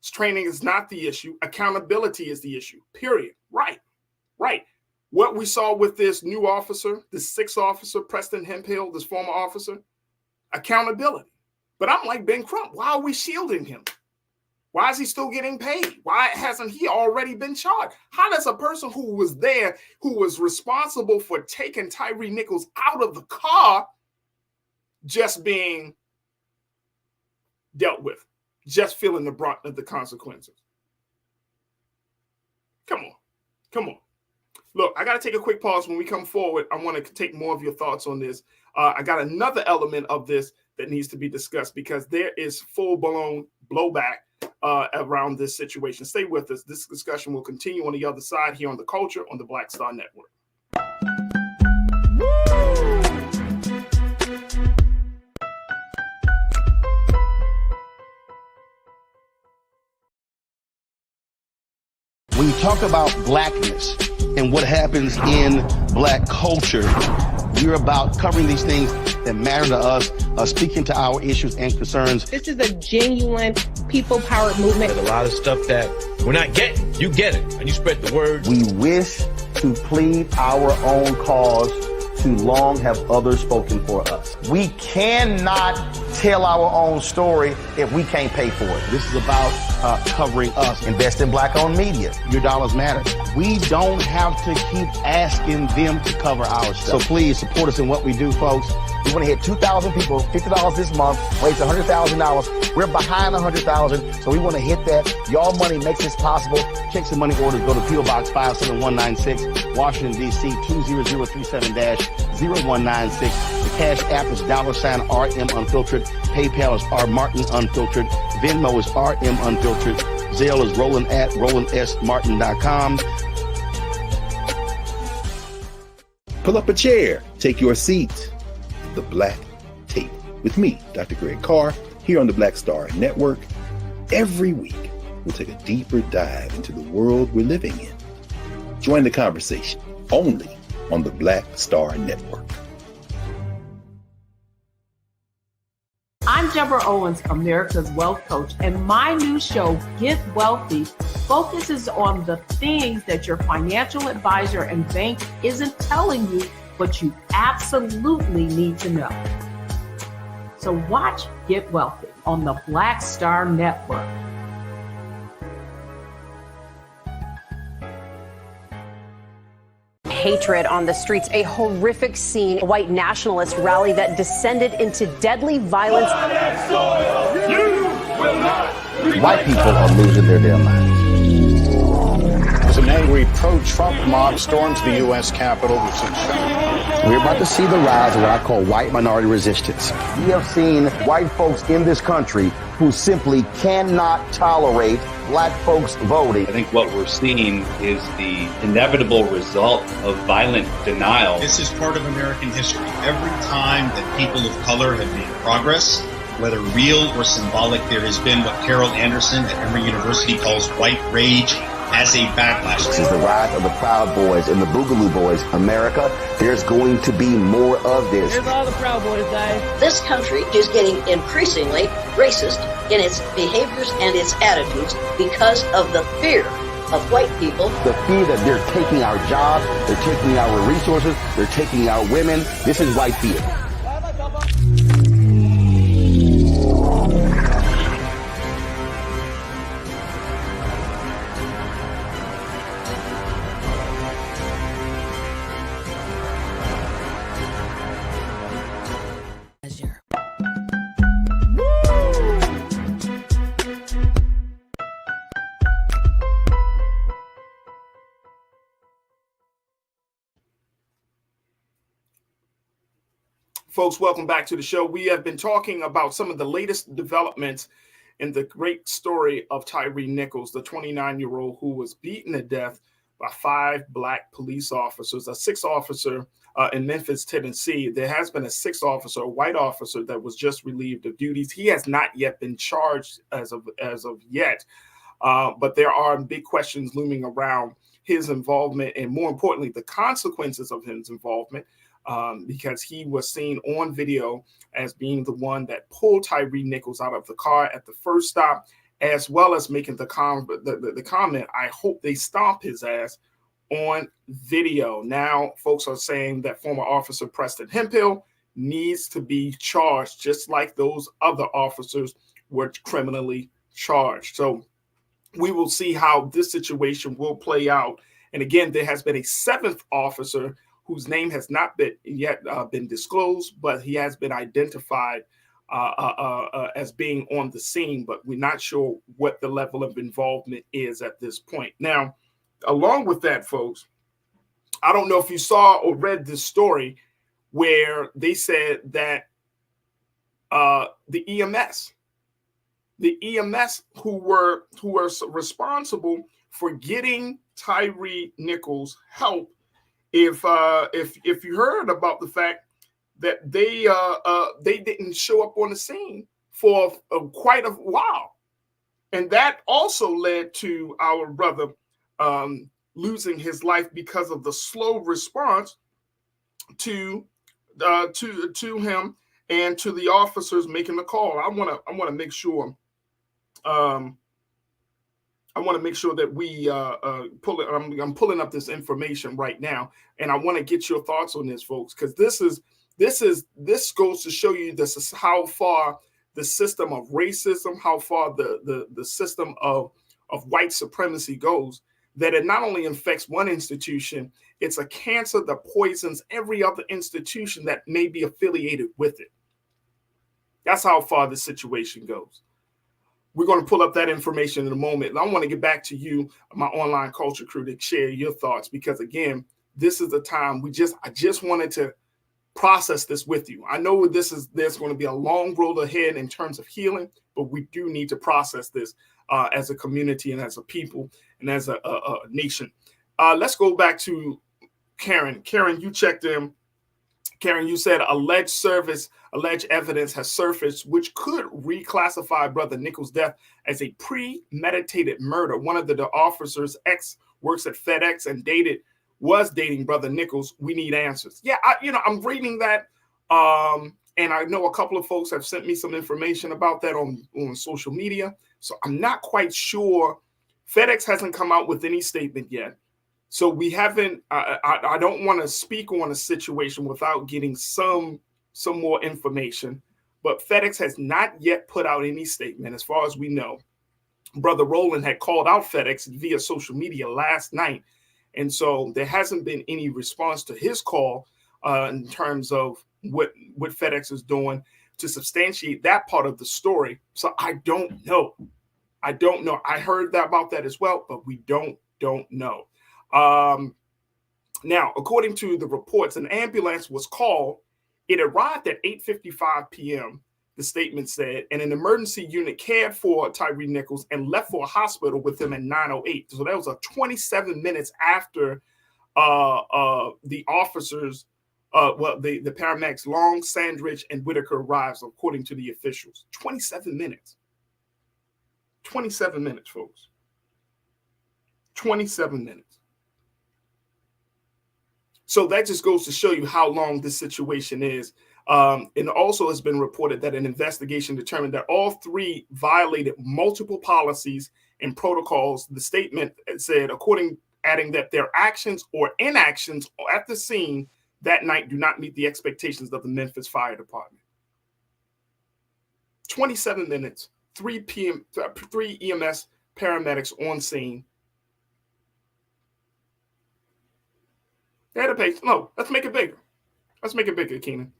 Training is not the issue. Accountability is the issue, period. Right. What we saw with this new officer, this 6th officer, Preston Hemphill, this former officer, accountability. But I'm like Ben Crump. Why are we shielding him? Why is he still getting paid? Why hasn't he already been charged? How does a person who was there, who was responsible for taking Tyre Nichols out of the car, just being dealt with, just feeling the brunt of the consequences? Come on. Look, I got to take a quick pause. When we come forward, I want to take more of your thoughts on this. I got another element of this that needs to be discussed, because there is full-blown blowback around this situation. Stay with us. This discussion will continue on the other side here on The Culture on the Black Star Network. When you talk about blackness and what happens in black culture, we're about covering these things that matter to us, speaking to our issues and concerns. This is a genuine people-powered movement. There's a lot of stuff that we're not getting. You get it, and you spread the word. We wish to plead our own cause. Too long have others spoken for us. We cannot tell our own story if we can't pay for it. This is about covering us. Invest in black-owned media. Your dollars matter. We don't have to keep asking them to cover our stuff. So please support us in what we do, folks. We want to hit 2,000 people, $50 this month, raise $100,000. We're behind 100,000, so we want to hit that. Y'all money makes this possible. Checks and money orders go to P.O. Box 57196, Washington, D.C. 20037-0196. The Cash App is $RM Unfiltered. PayPal is R Martin Unfiltered. Venmo is RM Unfiltered. Zelle is Roland at RolandSMartin.com. Pull up a chair. Take your seat. The Black Tape with me, Dr. Greg Carr, here on the Black Star Network. Every week, we'll take a deeper dive into the world we're living in. Join the conversation only on the Black Star Network. I'm Deborah Owens, America's Wealth Coach, and my new show, Get Wealthy, focuses on the things that your financial advisor and bank isn't telling you, but you absolutely need to know. So watch Get Wealthy on the Black Star Network. Hatred on the streets, a horrific scene, a white nationalist rally that descended into deadly violence. White people are losing their damn minds. As an angry pro-Trump mob storms the U.S. Capitol, we're about to see the rise of what I call white minority resistance. We have seen white folks in this country who simply cannot tolerate black folks voting. I think what we're seeing is the inevitable result of violent denial. This is part of American history. Every time that people of color have made progress, whether real or symbolic, there has been what Carol Anderson at Emory University calls white rage as a backlash. This is the rise of the Proud Boys and the Boogaloo Boys. America, there's going to be more of this. Here's all the Proud Boys, guys. This country is getting increasingly racist in its behaviors and its attitudes because of the fear of white people. The fear that they're taking our jobs, they're taking our resources, they're taking our women. This is white fear. Folks, welcome back to the show. We have been talking about some of the latest developments in the great story of Tyre Nichols, the 29-year-old who was beaten to death by 5 black police officers, a 6th officer in Memphis, Tennessee. There has been a 6th officer, a white officer, that was just relieved of duties. He has not yet been charged as of yet, but there are big questions looming around his involvement and, more importantly, the consequences of his involvement. Because he was seen on video as being the one that pulled Tyre Nichols out of the car at the first stop, as well as making the comment, I hope they stomp his ass, on video. Now, folks are saying that former officer Preston Hemphill needs to be charged, just like those other officers were criminally charged. So we will see how this situation will play out. And again, there has been a 7th officer whose name has not been disclosed, but he has been identified as being on the scene, but we're not sure what the level of involvement is at this point. Now, along with that, folks, I don't know if you saw or read this story where they said that the the EMS who were responsible for getting Tyre Nichols help. If you heard about the fact that they didn't show up on the scene for quite a while, and that also led to our brother losing his life because of the slow response to him and to the officers making the call. I want to make sure. I want to make sure that we pull it. I'm pulling up this information right now, and I want to get your thoughts on this, folks, because this goes to show you this is how far the system of racism, how far the system of white supremacy goes. That it not only infects one institution, it's a cancer that poisons every other institution that may be affiliated with it. That's how far the situation goes. We're going to pull up that information in a moment. And I want to get back to you, my online culture crew, to share your thoughts, because again, this is the time I just wanted to process this with you. I know there's going to be a long road ahead in terms of healing, but we do need to process this as a community and as a people and as a nation. Let's go back to Karen. Karen, you checked in. Karen, you said alleged evidence has surfaced which could reclassify Brother Nichols' death as a premeditated murder. One of the officers' ex works at FedEx and was dating Brother Nichols. We need answers. Yeah, I'm reading that, and I know a couple of folks have sent me some information about that on social media. So I'm not quite sure. FedEx hasn't come out with any statement yet. So we haven't. I don't want to speak on a situation without getting some more information. But FedEx has not yet put out any statement, as far as we know. Brother Roland had called out FedEx via social media last night, and so there hasn't been any response to his call in terms of what FedEx is doing to substantiate that part of the story. So I don't know. I heard about that as well, but we don't know. Now, according to the reports, an ambulance was called. It arrived at 8:55 p.m., the statement said, and an emergency unit cared for Tyre Nichols and left for a hospital with him at 9:08. So that was 27 minutes after the officers, the paramedics Long, Sandridge, and Whitaker arrives, according to the officials. 27 minutes. 27 minutes, folks. 27 minutes. So that just goes to show you how long this situation is. And also has been reported that an investigation determined that all three violated multiple policies and protocols. The statement said, adding that their actions or inactions at the scene that night do not meet the expectations of the Memphis Fire Department. 27 minutes, 3 EMS paramedics on scene. They had to pay. No, let's make it bigger. Let's make it bigger, Keenan.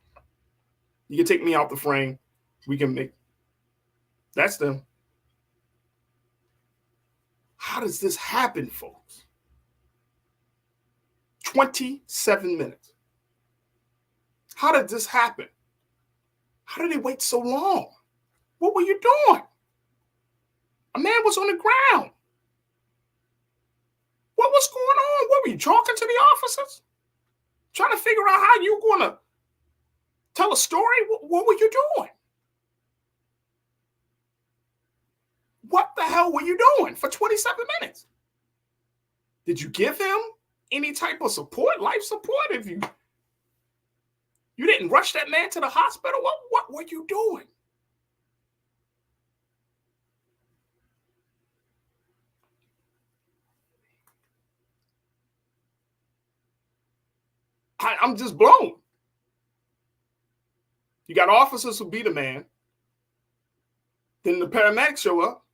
You can take me out the frame. We can make. That's them. How does this happen, folks? 27 minutes. How did this happen? How did they wait so long? What were you doing? A man was on the ground. What was going on? What were you talking to the officers? Trying to figure out how you were going to tell a story? What were you doing? What the hell were you doing for 27 minutes? Did you give him any type of support, life support? If you didn't rush that man to the hospital, what were you doing? I'm just blown. You got officers who beat a man. Then the paramedics show up.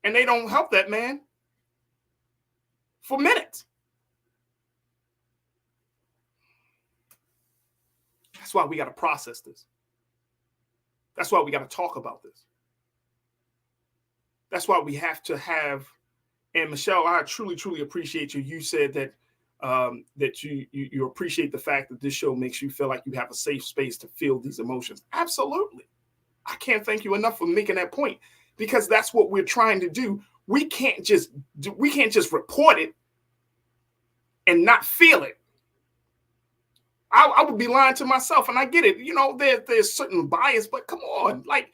And they don't help that man for minutes. That's why we got to process this. That's why we got to talk about this. That's why we have to have, and Michelle, I truly, truly appreciate you. You said that that you appreciate the fact that this show makes you feel like you have a safe space to feel these emotions. Absolutely. I can't thank you enough for making that point, because that's what we're trying to do. We can't just report it and not feel it. I would be lying to myself, and I get it. You know, there's certain bias, but come on, like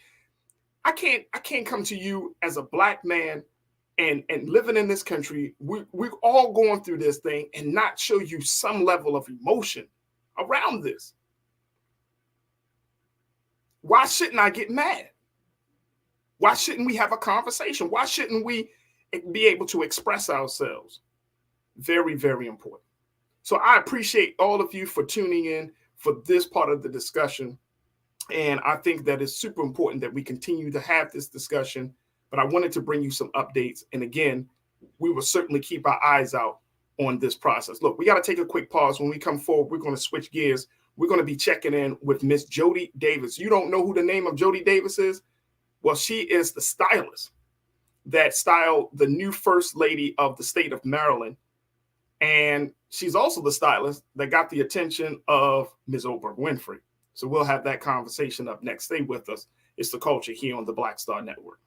I can't come to you as a black man and living in this country. We're all going through this thing and not show you some level of emotion around this. Why shouldn't I get mad? Why shouldn't we have a conversation? Why shouldn't we be able to express ourselves? Very, very important. So I appreciate all of you for tuning in for this part of the discussion. And I think that it's super important that we continue to have this discussion. But I wanted to bring you some updates. And again, we will certainly keep our eyes out on this process. Look, we got to take a quick pause. When we come forward, we're going to switch gears. We're going to be checking in with Miss Jody Davis. You don't know who the name of Jody Davis is? Well, she is the stylist that styled the new First Lady of the state of Maryland. And she's also the stylist that got the attention of Ms. Oprah Winfrey. So we'll have that conversation up next. Stay with us. It's The Culture here on the Black Star Network.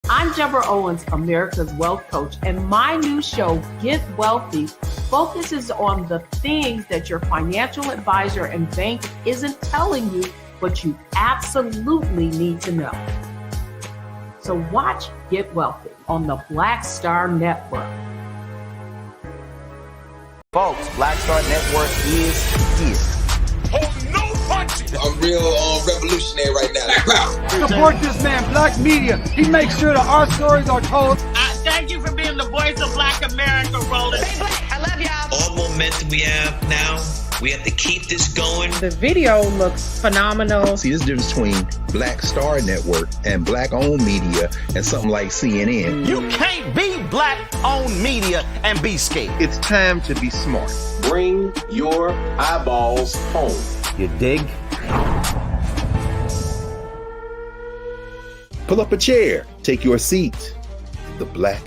I'm Deborah Owens, America's Wealth Coach, and my new show, Get Wealthy, focuses on the things that your financial advisor and bank isn't telling you, but you absolutely need to know. So watch Get Wealthy on the Black Star Network. Folks, Black Star Network is here. Oh, no punches! I'm real revolutionary right now. Support this man, Black Media. He makes sure that our stories are told. Thank you for being the voice of Black America, Roland. Stay black. I love y'all. All momentum we have now, we have to keep this going. The video looks phenomenal. See, there's a difference between Black Star Network and black-owned media and something like CNN. You can't be black-owned media and be scared. It's time to be smart. Bring your eyeballs home. You dig? Pull up a chair. Take your seat. The Black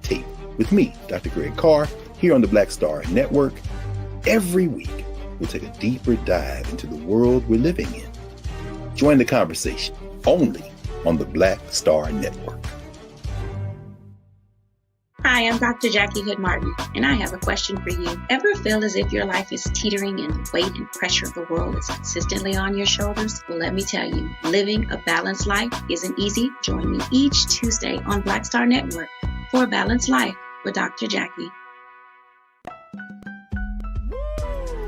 Tape with me, Dr. Greg Carr, here on the Black Star Network. Every week, we'll take a deeper dive into the world we're living in. Join the conversation only on the Black Star Network. Hi, I'm Dr. Jackie Hood Martin, and I have a question for you. Ever feel as if your life is teetering and the weight and pressure of the world is consistently on your shoulders? Well, let me tell you, living a balanced life isn't easy. Join me each Tuesday on Black Star Network for A Balanced Life with Dr. Jackie.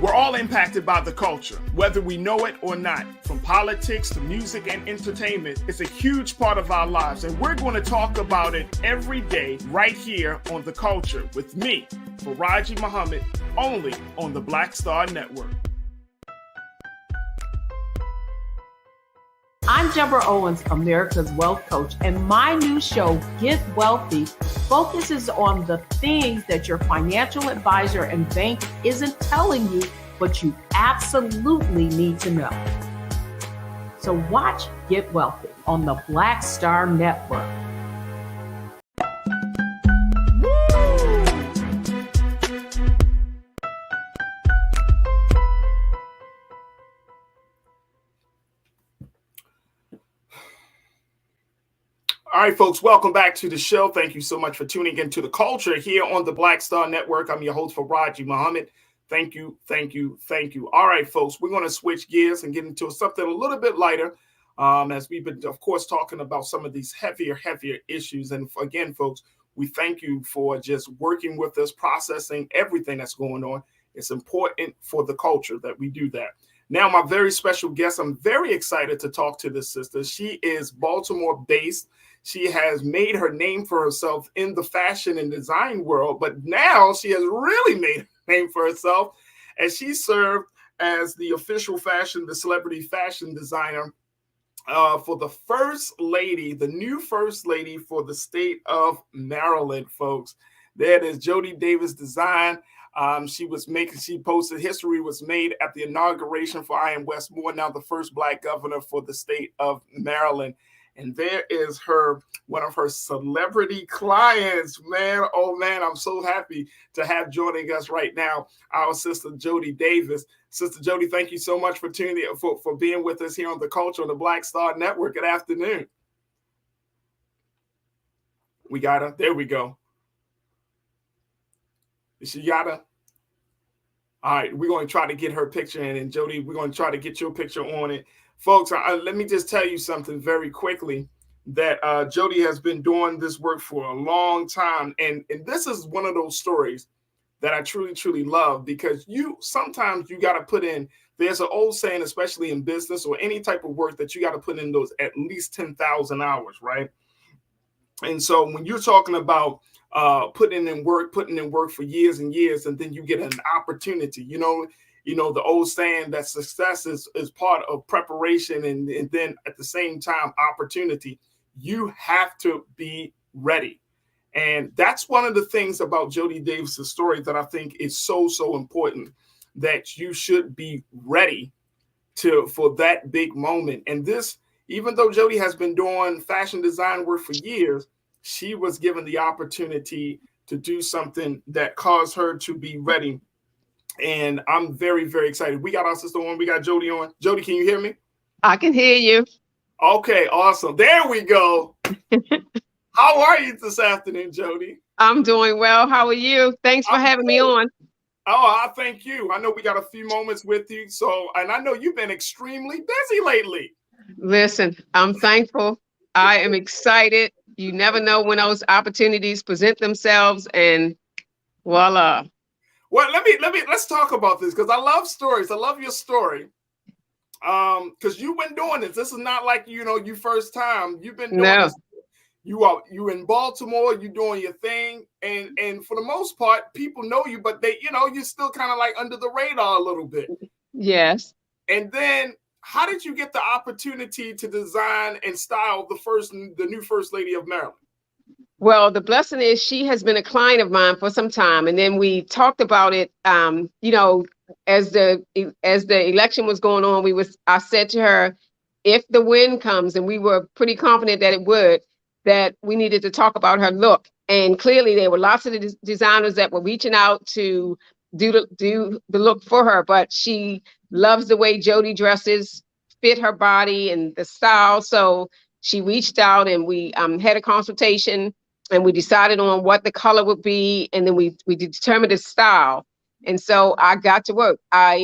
We're all impacted by the culture, whether we know it or not. From politics to music and entertainment, it's a huge part of our lives, and we're going to talk about it every day right here on The Culture with me, Farajii Muhammad, only on the Black Star Network. I'm Deborah Owens, America's Wealth Coach, and my new show, Get Wealthy, focuses on the things that your financial advisor and bank isn't telling you, but you absolutely need to know. So watch Get Wealthy on the Black Star Network. All right, folks, welcome back to the show. Thank you so much for tuning into The Culture here on the Black Star Network. I'm your host, Farajii Muhammad. Thank you, thank you, thank you. All right, folks, we're going to switch gears and get into something a little bit lighter, as we've been, of course, talking about some of these heavier issues. And again, folks, we thank you for just working with us, processing everything that's going on. It's important for the culture that we do that. Now, my very special guest, I'm very excited to talk to this sister. She is Baltimore-based. She has made her name for herself in the fashion and design world, but now she has really made a name for herself as she served as the official the celebrity fashion designer for the First Lady, the new First Lady for the state of Maryland, folks. That is Jody Davis Design. She posted history was made at the inauguration for Ian Westmore, now the first Black governor for the state of Maryland. And there is one of her celebrity clients, man. Oh man, I'm so happy to have joining us right now, our sister Jody Davis. Sister Jody, thank you so much for tuning in, for being with us here on the Culture on the Black Star Network. Good afternoon. We got her. There we go. She got her. All right, we're going to try to get her picture in, and Jody, we're going to try to get your picture on it. Folks, let me just tell you something very quickly, that Jody has been doing this work for a long time. And this is one of those stories that I truly, truly love, because sometimes you got to put in, there's an old saying, especially in business or any type of work, that you got to put in those at least 10,000 hours, right? And so when you're talking about putting in work for years and years, and then you get an opportunity, the old saying that success is part of preparation and then at the same time opportunity. You have to be ready. And that's one of the things about Jody Davis's story that I think is so, so important, that you should be ready for that big moment. And this, even though Jody has been doing fashion design work for years, she was given the opportunity to do something that caused her to be ready. And I'm very, very excited. We got our sister on. We got Jody on. Jody, can you hear me? I can hear you. Okay, awesome. There we go. How are you this afternoon, Jody? I'm doing well. How are you? Thanks for having me on. Oh, I thank you. I know we got a few moments with you. And I know you've been extremely busy lately. Listen, I'm thankful. I am excited. You never know when those opportunities present themselves, and voila. Well, let's talk about this, because I love stories. I love your story. Because you've been doing this. This is not like, you first time. You've been doing this. You in Baltimore, you're doing your thing. And for the most part, people know you, but they, you're still kind of like under the radar a little bit. Yes. And then how did you get the opportunity to design and style the new First Lady of Maryland? Well, the blessing is she has been a client of mine for some time, and then we talked about it. As the election was going on, I said to her, if the win comes, and we were pretty confident that it would, that we needed to talk about her look. And clearly, there were lots of designers that were reaching out to do the look for her, but she loves the way Jody dresses, fit her body and the style. So she reached out, and we had a consultation, and we decided on what the color would be, and then we determined the style. And so I got to work. I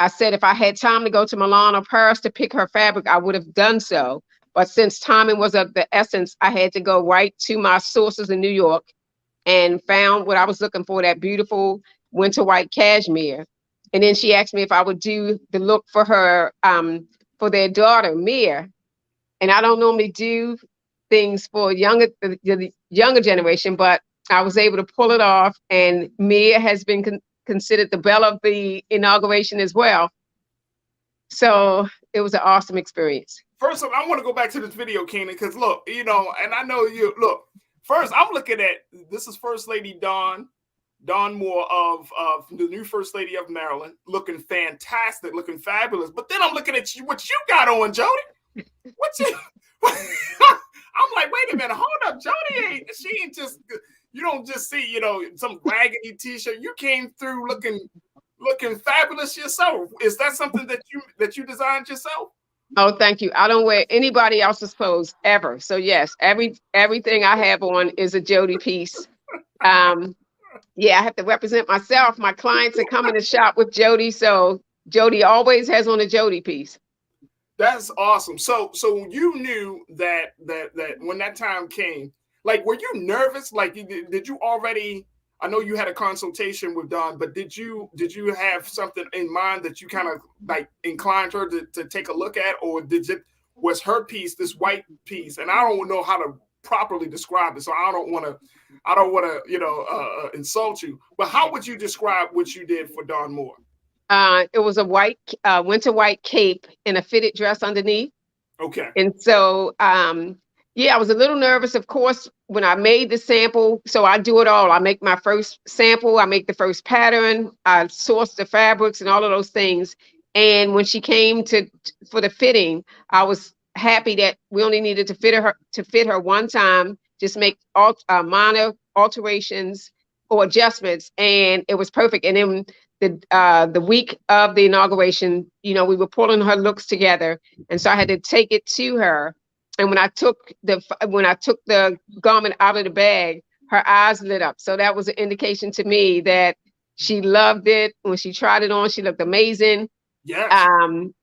said if I had time to go to Milan or Paris to pick her fabric, I would have done so. But since timing was of the essence, I had to go right to my sources in New York and found what I was looking for, that beautiful winter white cashmere. And then she asked me if I would do the look for her, for their daughter, Mia. And I don't normally do things for the younger generation, but I was able to pull it off. And Mia has been considered the belle of the inauguration as well. So it was an awesome experience. First of all, I want to go back to this video, Keenan, because look, and I know first I'm looking at, this is First Lady Dawn Moore of the new First Lady of Maryland, looking fantastic, looking fabulous. But then I'm looking at what you got on, Jody. I'm like, wait a minute, hold up, Jody she ain't just, you don't just see, some raggedy t-shirt. You came through looking fabulous yourself. Is that something that you designed yourself? Oh, thank you. I don't wear anybody else's clothes ever. So yes, everything I have on is a Jody piece. Yeah, I have to represent myself. My clients are coming to shop with Jody, so Jody always has on a Jody piece. That's awesome. So you knew that when that time came, like, were you nervous? Like, did you already? I know you had a consultation with Dawn, but did you have something in mind that you kind of like inclined her to take a look at, or was her piece this white piece? And I don't know how to properly describe it, so I don't want to insult you. But how would you describe what you did for Dawn Moore? It was a white winter white cape and a fitted dress underneath. Okay. And so Yeah, I was a little nervous, of course, when I made the sample. So I do it all. I make my first sample, I make the first pattern, I source the fabrics and all of those things. And when she came for the fitting, I was happy that we only needed to fit her one time, just make minor alterations or adjustments, and it was perfect. And then the week of the inauguration, we were pulling her looks together, and so I had to take it to her. And when I took the garment out of the bag, her eyes lit up. So that was an indication to me that she loved it. When she tried it on, she looked amazing. Yes.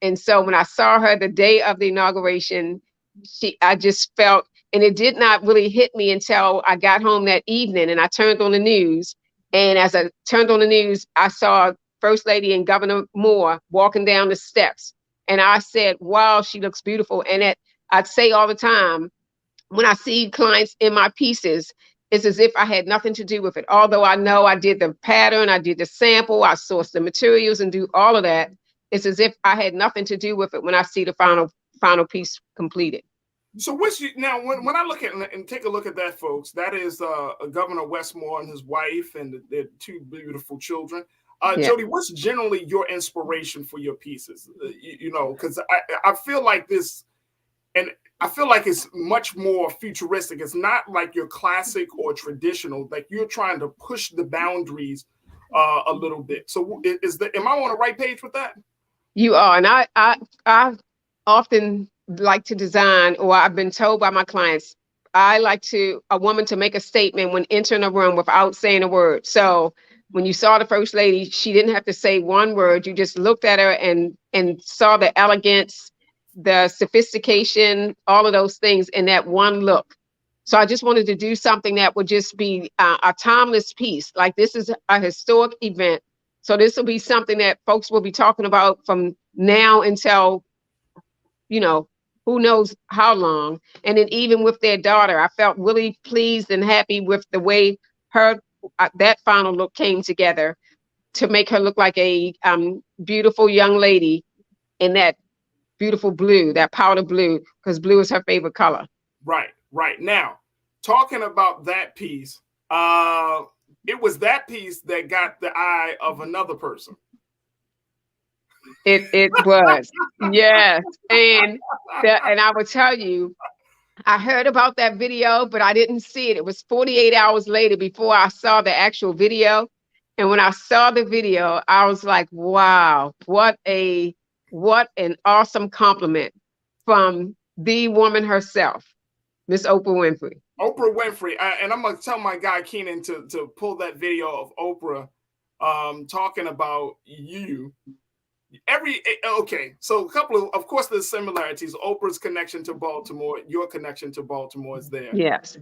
And so when I saw her the day of the inauguration, I just felt, and it did not really hit me until I got home that evening and I turned on the news. And as I turned on the news, I saw First Lady and Governor Moore walking down the steps. And I said, wow, she looks beautiful. And I'd say all the time, when I see clients in my pieces, it's as if I had nothing to do with it. Although I know I did the pattern, I did the sample, I sourced the materials and do all of that. It's as if I had nothing to do with it when I see the final piece completed. So now when I look at and take a look at that, folks, that is Governor Westmore and his wife and their two beautiful children. Yeah. Jody, what's generally your inspiration for your pieces? Because I feel like this, and I feel like it's much more futuristic. It's not like your classic or traditional. Like you're trying to push the boundaries a little bit. So am I on the right page with that? You are, and I often like to design, or I've been told by my clients, I like a woman to make a statement when entering a room without saying a word. So when you saw the First Lady, she didn't have to say one word. You just looked at her and saw the elegance, the sophistication, all of those things in that one look. So I just wanted to do something that would just be a timeless piece. Like this is a historic event. So this will be something that folks will be talking about from now until, who knows how long. And then even with their daughter, I felt really pleased and happy with the way that final look came together to make her look like a beautiful young lady in that beautiful blue, that powder blue, because blue is her favorite color. Right. Now, talking about that piece, it was that piece that got the eye of another person. It was, yes. And I will tell you, I heard about that video, but I didn't see it. It was 48 hours later before I saw the actual video. And when I saw the video, I was like, wow, what an awesome compliment from the woman herself, Miss Oprah Winfrey. Oprah Winfrey. And I'm going to tell my guy Keenan to pull that video of Oprah talking about you. So a couple of course, there's similarities. Oprah's connection to Baltimore, your connection to Baltimore is there. Yes.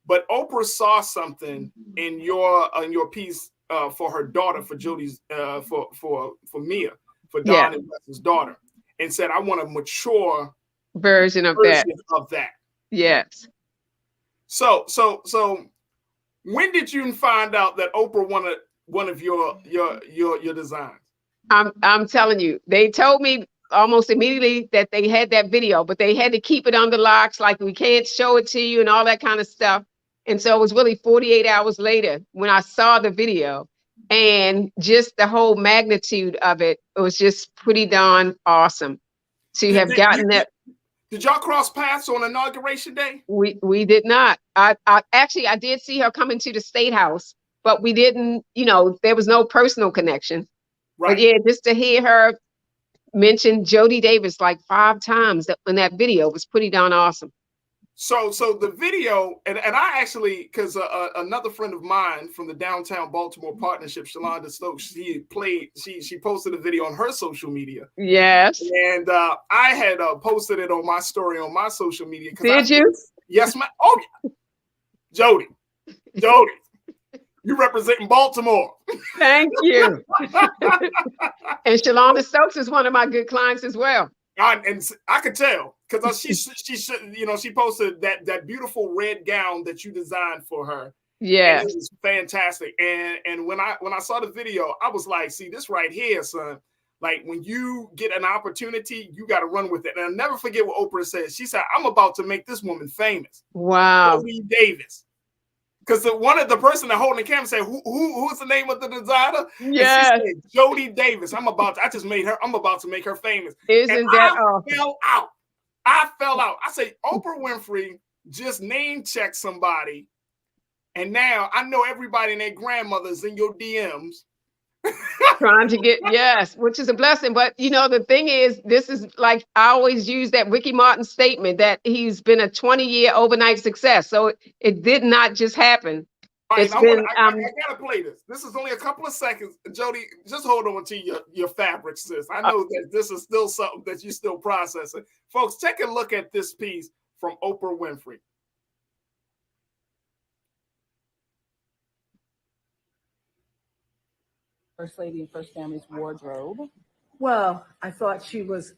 But Oprah saw something in your piece for her daughter, for Jody's, for Mia, for Don and Wes's daughter, and said, "I want a mature version of that." Yes. So when did you find out that Oprah wanted one of your designs? I'm telling you, they told me almost immediately that they had that video, but they had to keep it under locks, like we can't show it to you and all that kind of stuff. And so it was really 48 hours later when I saw the video, and just the whole magnitude of it, it was just pretty darn awesome to have gotten that. Did y'all cross paths on Inauguration Day? We did not. I did see her coming to the State House, but we didn't, there was no personal connection. Right. But yeah, just to hear her mention Jody Davis like 5 times in that video was pretty darn awesome. So the video, and I actually, because another friend of mine from the downtown Baltimore partnership, Shalonda Stokes, she posted a video on her social media. Yes. And I had posted it on my story on my social media. Did you? Yes, ma'am. Oh, yeah. Jody. You representing Baltimore. Thank you. And Shalonda Stokes is one of my good clients as well. And I could tell because she posted that beautiful red gown that you designed for her. Yeah, it was fantastic. And when I saw the video, I was like, see this right here, son. Like when you get an opportunity, you got to run with it. And I'll never forget what Oprah said. She said, "I'm about to make this woman famous." Wow. Jody Davis. Because the person that holding the camera said, who's the name of the designer? Yes. And she said, Jody Davis. I'm about to make her famous. Isn't that awesome? I fell out. I say, Oprah Winfrey just name checked somebody. And now I know everybody and their grandmothers in your DMs. Trying to get, yes, which is a blessing. But you know, the thing is, this is like, I always use that Ricky Martin statement that he's been a 20-year overnight success. So it did not just happen. All right, It's been, I gotta play this. This is only a couple of seconds. Jody, just hold on to your fabric, sis. I know that this is still something that you're still processing. Folks, take a look at this piece from Oprah Winfrey. First Lady and First Family's wardrobe. Well, I thought she was,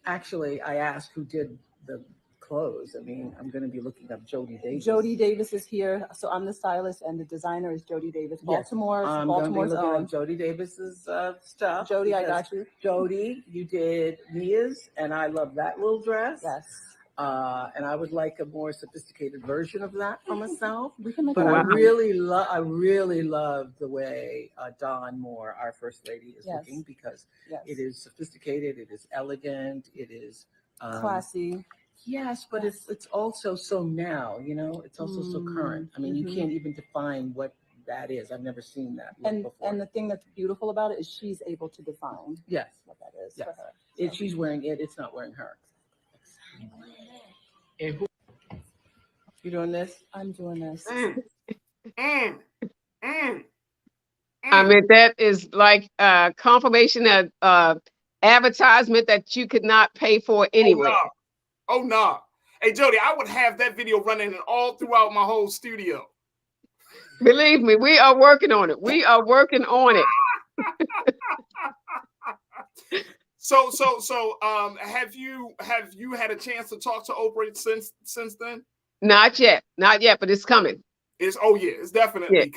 actually, I asked who did the clothes. I mean, I'm going to be looking up Jody Davis. Jody Davis is here. So I'm the stylist and the designer is Jody Davis. Baltimore's own. Jody Davis's stuff. Jody, I got you. Jody, you did Mia's, and I love that little dress. Yes. And I would like a more sophisticated version of that for myself. We can make but I really love the way Dawn Moore, our First Lady, is looking, because it is sophisticated, it is elegant, it is classy. Yes, but it's also so now, you know, it's also so current. I mean, you can't even define what that is. I've never seen that look before. And the thing that's beautiful about it is she's able to define what that is for her. If she's wearing it, it's not wearing her. And who, you doing this? I'm doing this. I mean, that is like a confirmation of advertisement that you could not pay for anyway. Oh no. Hey Jody, I would have that video running all throughout my whole studio. Believe me, we are working on it. We are working on it. So, have you had a chance to talk to Oprah since then? Not yet, but it's coming. It's definitely coming.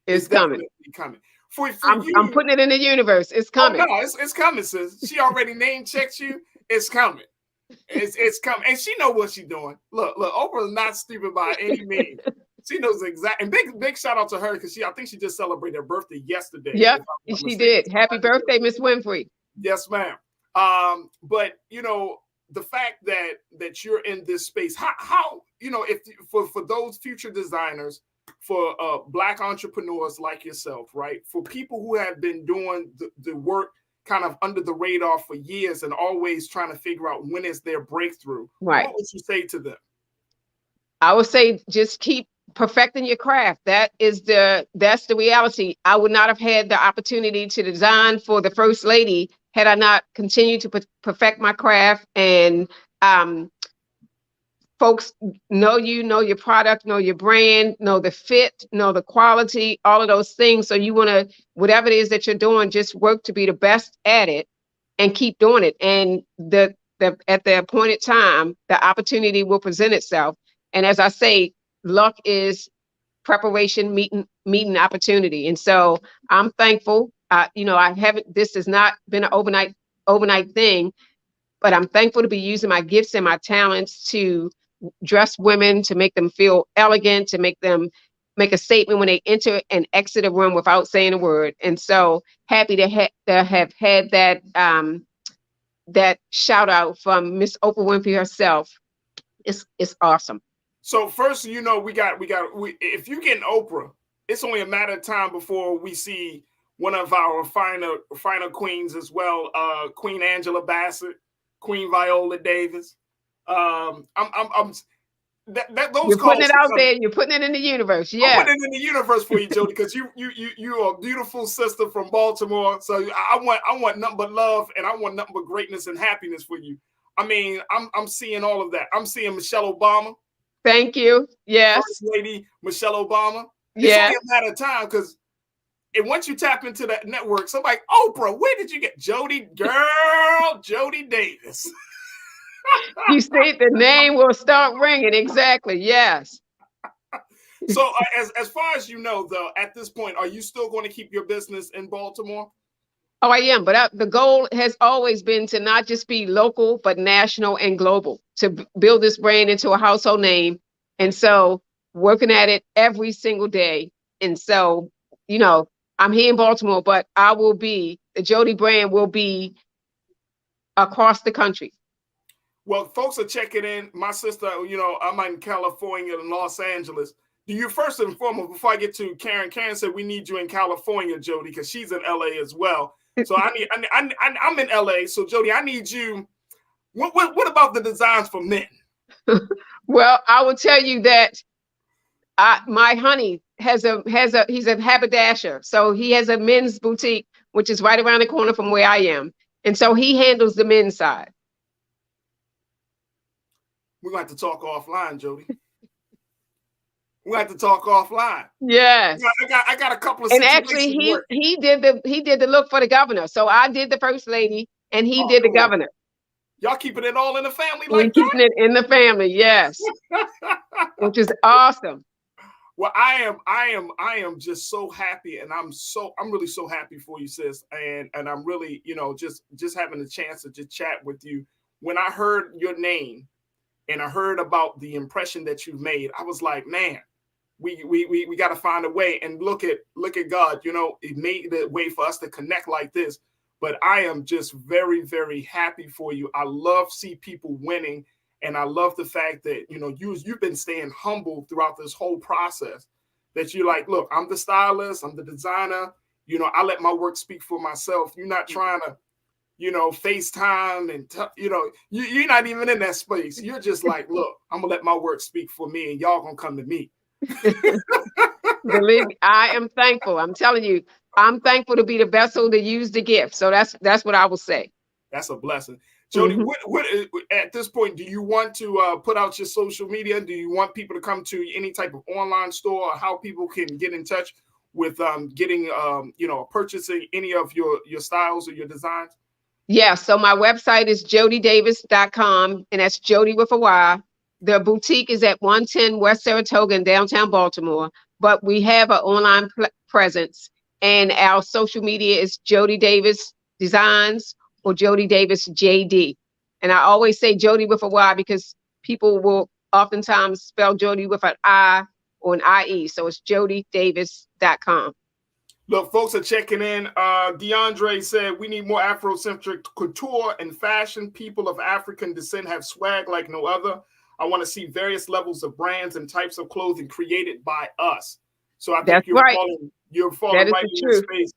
It's coming. Coming. I'm putting it in the universe. It's coming. Oh, no, it's coming, sis. She already name checked you. It's coming. It's coming, and she know what she's doing. Look, Oprah's not stupid by any means. She knows exactly. And big shout out to her because I think she just celebrated her birthday yesterday. Yep, she did. Happy birthday, Miss Winfrey. Yes, ma'am. But you know, the fact that you're in this space, how you know, if for those future designers, for Black entrepreneurs like yourself, right? For people who have been doing the work kind of under the radar for years and always trying to figure out when is their breakthrough, right? What would you say to them? I would say just keep perfecting your craft. That's the reality. I would not have had the opportunity to design for the First Lady had I not continued to perfect my craft. And folks know your product, know your brand, know the fit, know the quality, all of those things. So you want to, whatever it is that you're doing, just work to be the best at it and keep doing it. And at the appointed time, the opportunity will present itself. And as I say, luck is preparation meeting opportunity. And so I'm thankful. This has not been an overnight thing, but I'm thankful to be using my gifts and my talents to dress women, to make them feel elegant, to make them make a statement when they enter and exit a room without saying a word. And so happy to have had that that shout out from Miss Oprah Winfrey herself. It's awesome. So first, you know, if you get Oprah, it's only a matter of time before we see one of our finer queens as well, Queen Angela Bassett, Queen Viola Davis. You're putting it out there. You're putting it in the universe. Yeah, I'm putting it in the universe for you, Jody, because you are a beautiful sister from Baltimore. So I want nothing but love, and I want nothing but greatness and happiness for you. I mean, I'm seeing all of that. I'm seeing Michelle Obama. Thank you. Yes, First Lady Michelle Obama. It's only a matter of time because. And once you tap into that network, somebody, Oprah, where did you get Jody Davis? You see, the name will start ringing. Exactly. Yes. So as far as you know, though, at this point, are you still going to keep your business in Baltimore? Oh, I am. But the goal has always been to not just be local, but national and global, to build this brand into a household name. And so working at it every single day. And so, you know, I'm here in Baltimore, but the Jody brand will be across the country. Well, folks are checking in. My sister, you know, I'm in California in Los Angeles. Do you first and foremost, before I get to Karen said we need you in California, Jody, because she's in LA as well. So I'm in LA. So Jody, I need you. What about the designs for men? Well, I will tell you that my honey he's a haberdasher. So he has a men's boutique, which is right around the corner from where I am. And so he handles the men's side. We're going to have to talk offline, Jody. We have to talk offline. Yes. I got a couple of and actually he did the look for the governor. So I did the first lady and he did the governor. Y'all keeping it all in the family We're keeping it in the family, yes. Which is awesome. Well, I am just so happy, and I'm really so happy for you, sis. And I'm really, you know, just having a chance to just chat with you. When I heard your name and I heard about the impression that you've made, I was like, man, we got to find a way. And look at God, you know, it made the way for us to connect like this. But I am just very, very happy for you. I love see people winning. And I love the fact that, you know, you've been staying humble throughout this whole process, that you're like, look, I'm the stylist, I'm the designer. You know, I let my work speak for myself. You're not trying to, you know, FaceTime and, you know, you're not even in that space. You're just like, look, I'm going to let my work speak for me and y'all going to come to me. Believe me, I am thankful. I'm telling you, I'm thankful to be the vessel to use the gift. So that's what I will say. That's a blessing. Jody, what at this point, do you want to put out your social media? Do you want people to come to any type of online store, or how people can get in touch with getting, you know, purchasing any of your styles or your designs? Yeah, so my website is jodydavis.com, and that's Jody with a Y. The boutique is at 110 West Saratoga in downtown Baltimore, but we have an online presence, and our social media is Jody Davis Designs or Jody Davis JD. And I always say Jody with a Y because people will oftentimes spell Jody with an I or an IE. So it's jodydavis.com. Look, folks are checking in. DeAndre said, we need more Afrocentric couture and fashion. People of African descent have swag like no other. I want to see various levels of brands and types of clothing created by us. So I think you're falling right in your space.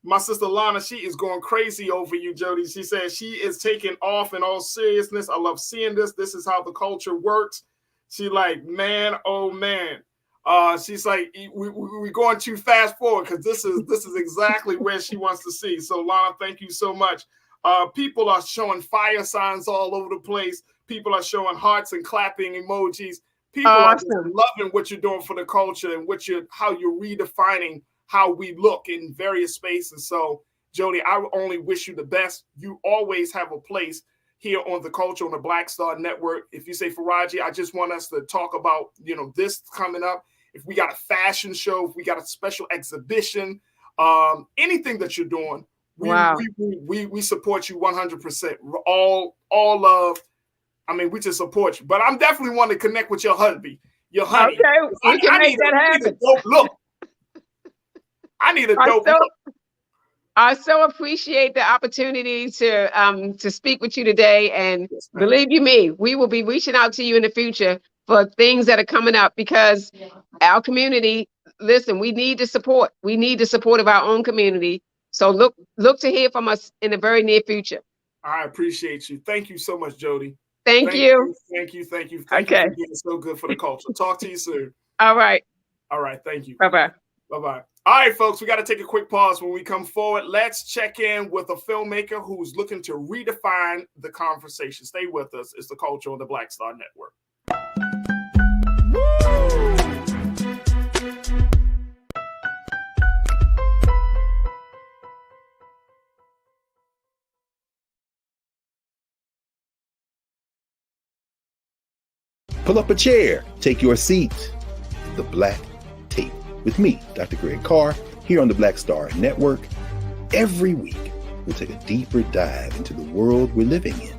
My sister Lana, she is going crazy over you, Jody. She says she is taking off in all seriousness. I love seeing this. This is how the culture works. She like, man, oh man. She's like, we're going too fast forward because this is exactly where she wants to see. So Lana, thank you so much. People are showing fire signs all over the place. People are showing hearts and clapping emojis. People are just loving what you're doing for the culture and how you're redefining how we look in various spaces. So, Jody, I only wish you the best. You always have a place here on the culture on the Black Star Network. If you say, Farajii, I just want us to talk about, you know, this coming up. If we got a fashion show, if we got a special exhibition, anything that you're doing, we support you 100%. All love. I mean, we just support you. But I'm definitely want to connect with your hubby. Your honey. Okay, we can make that happen. Look. I need a dope look. I so appreciate the opportunity to speak with you today. And believe you me, we will be reaching out to you in the future for things that are coming up because our community, listen, we need the support. We need the support of our own community. So look to hear from us in the very near future. I appreciate you. Thank you so much, Jody. Thank you. Thank you for being so good for the culture. Talk to you soon. All right. Thank you. Bye-bye. Bye-bye. All right, folks, we got to take a quick pause. When we come forward, let's check in with a filmmaker who's looking to redefine the conversation. Stay with us. It's the culture on the Black Star Network. Pull up a chair, take your seat. The Black Tape with me, Dr. Greg Carr, here on the Black Star Network. Every week, we'll take a deeper dive into the world we're living in.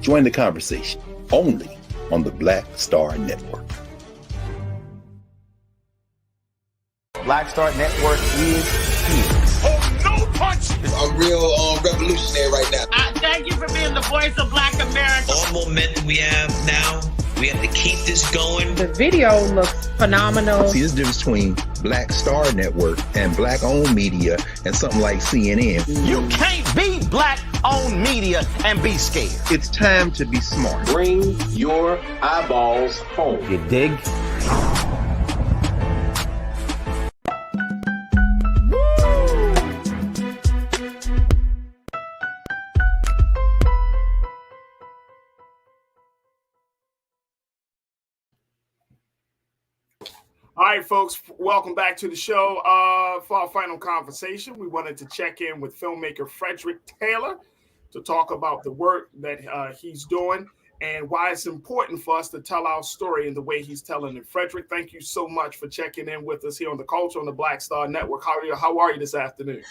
Join the conversation only on the Black Star Network. Black Star Network is here. Oh, no punch! I'm real revolutionary right now. Thank you for being the voice of Black America. All momentum we have now, we have to keep this going. The video looks phenomenal. See, there's a difference between Black Star Network and black-owned media and something like CNN. You can't be black-owned media and be scared. It's time to be smart. Bring your eyeballs home. You dig? All right, folks, welcome back to the show. For our final conversation, we wanted to check in with filmmaker Frederick Taylor to talk about the work that he's doing and why it's important for us to tell our story in the way he's telling it. Frederick, thank you so much for checking in with us here on The Culture on the Black Star Network. How are you this afternoon?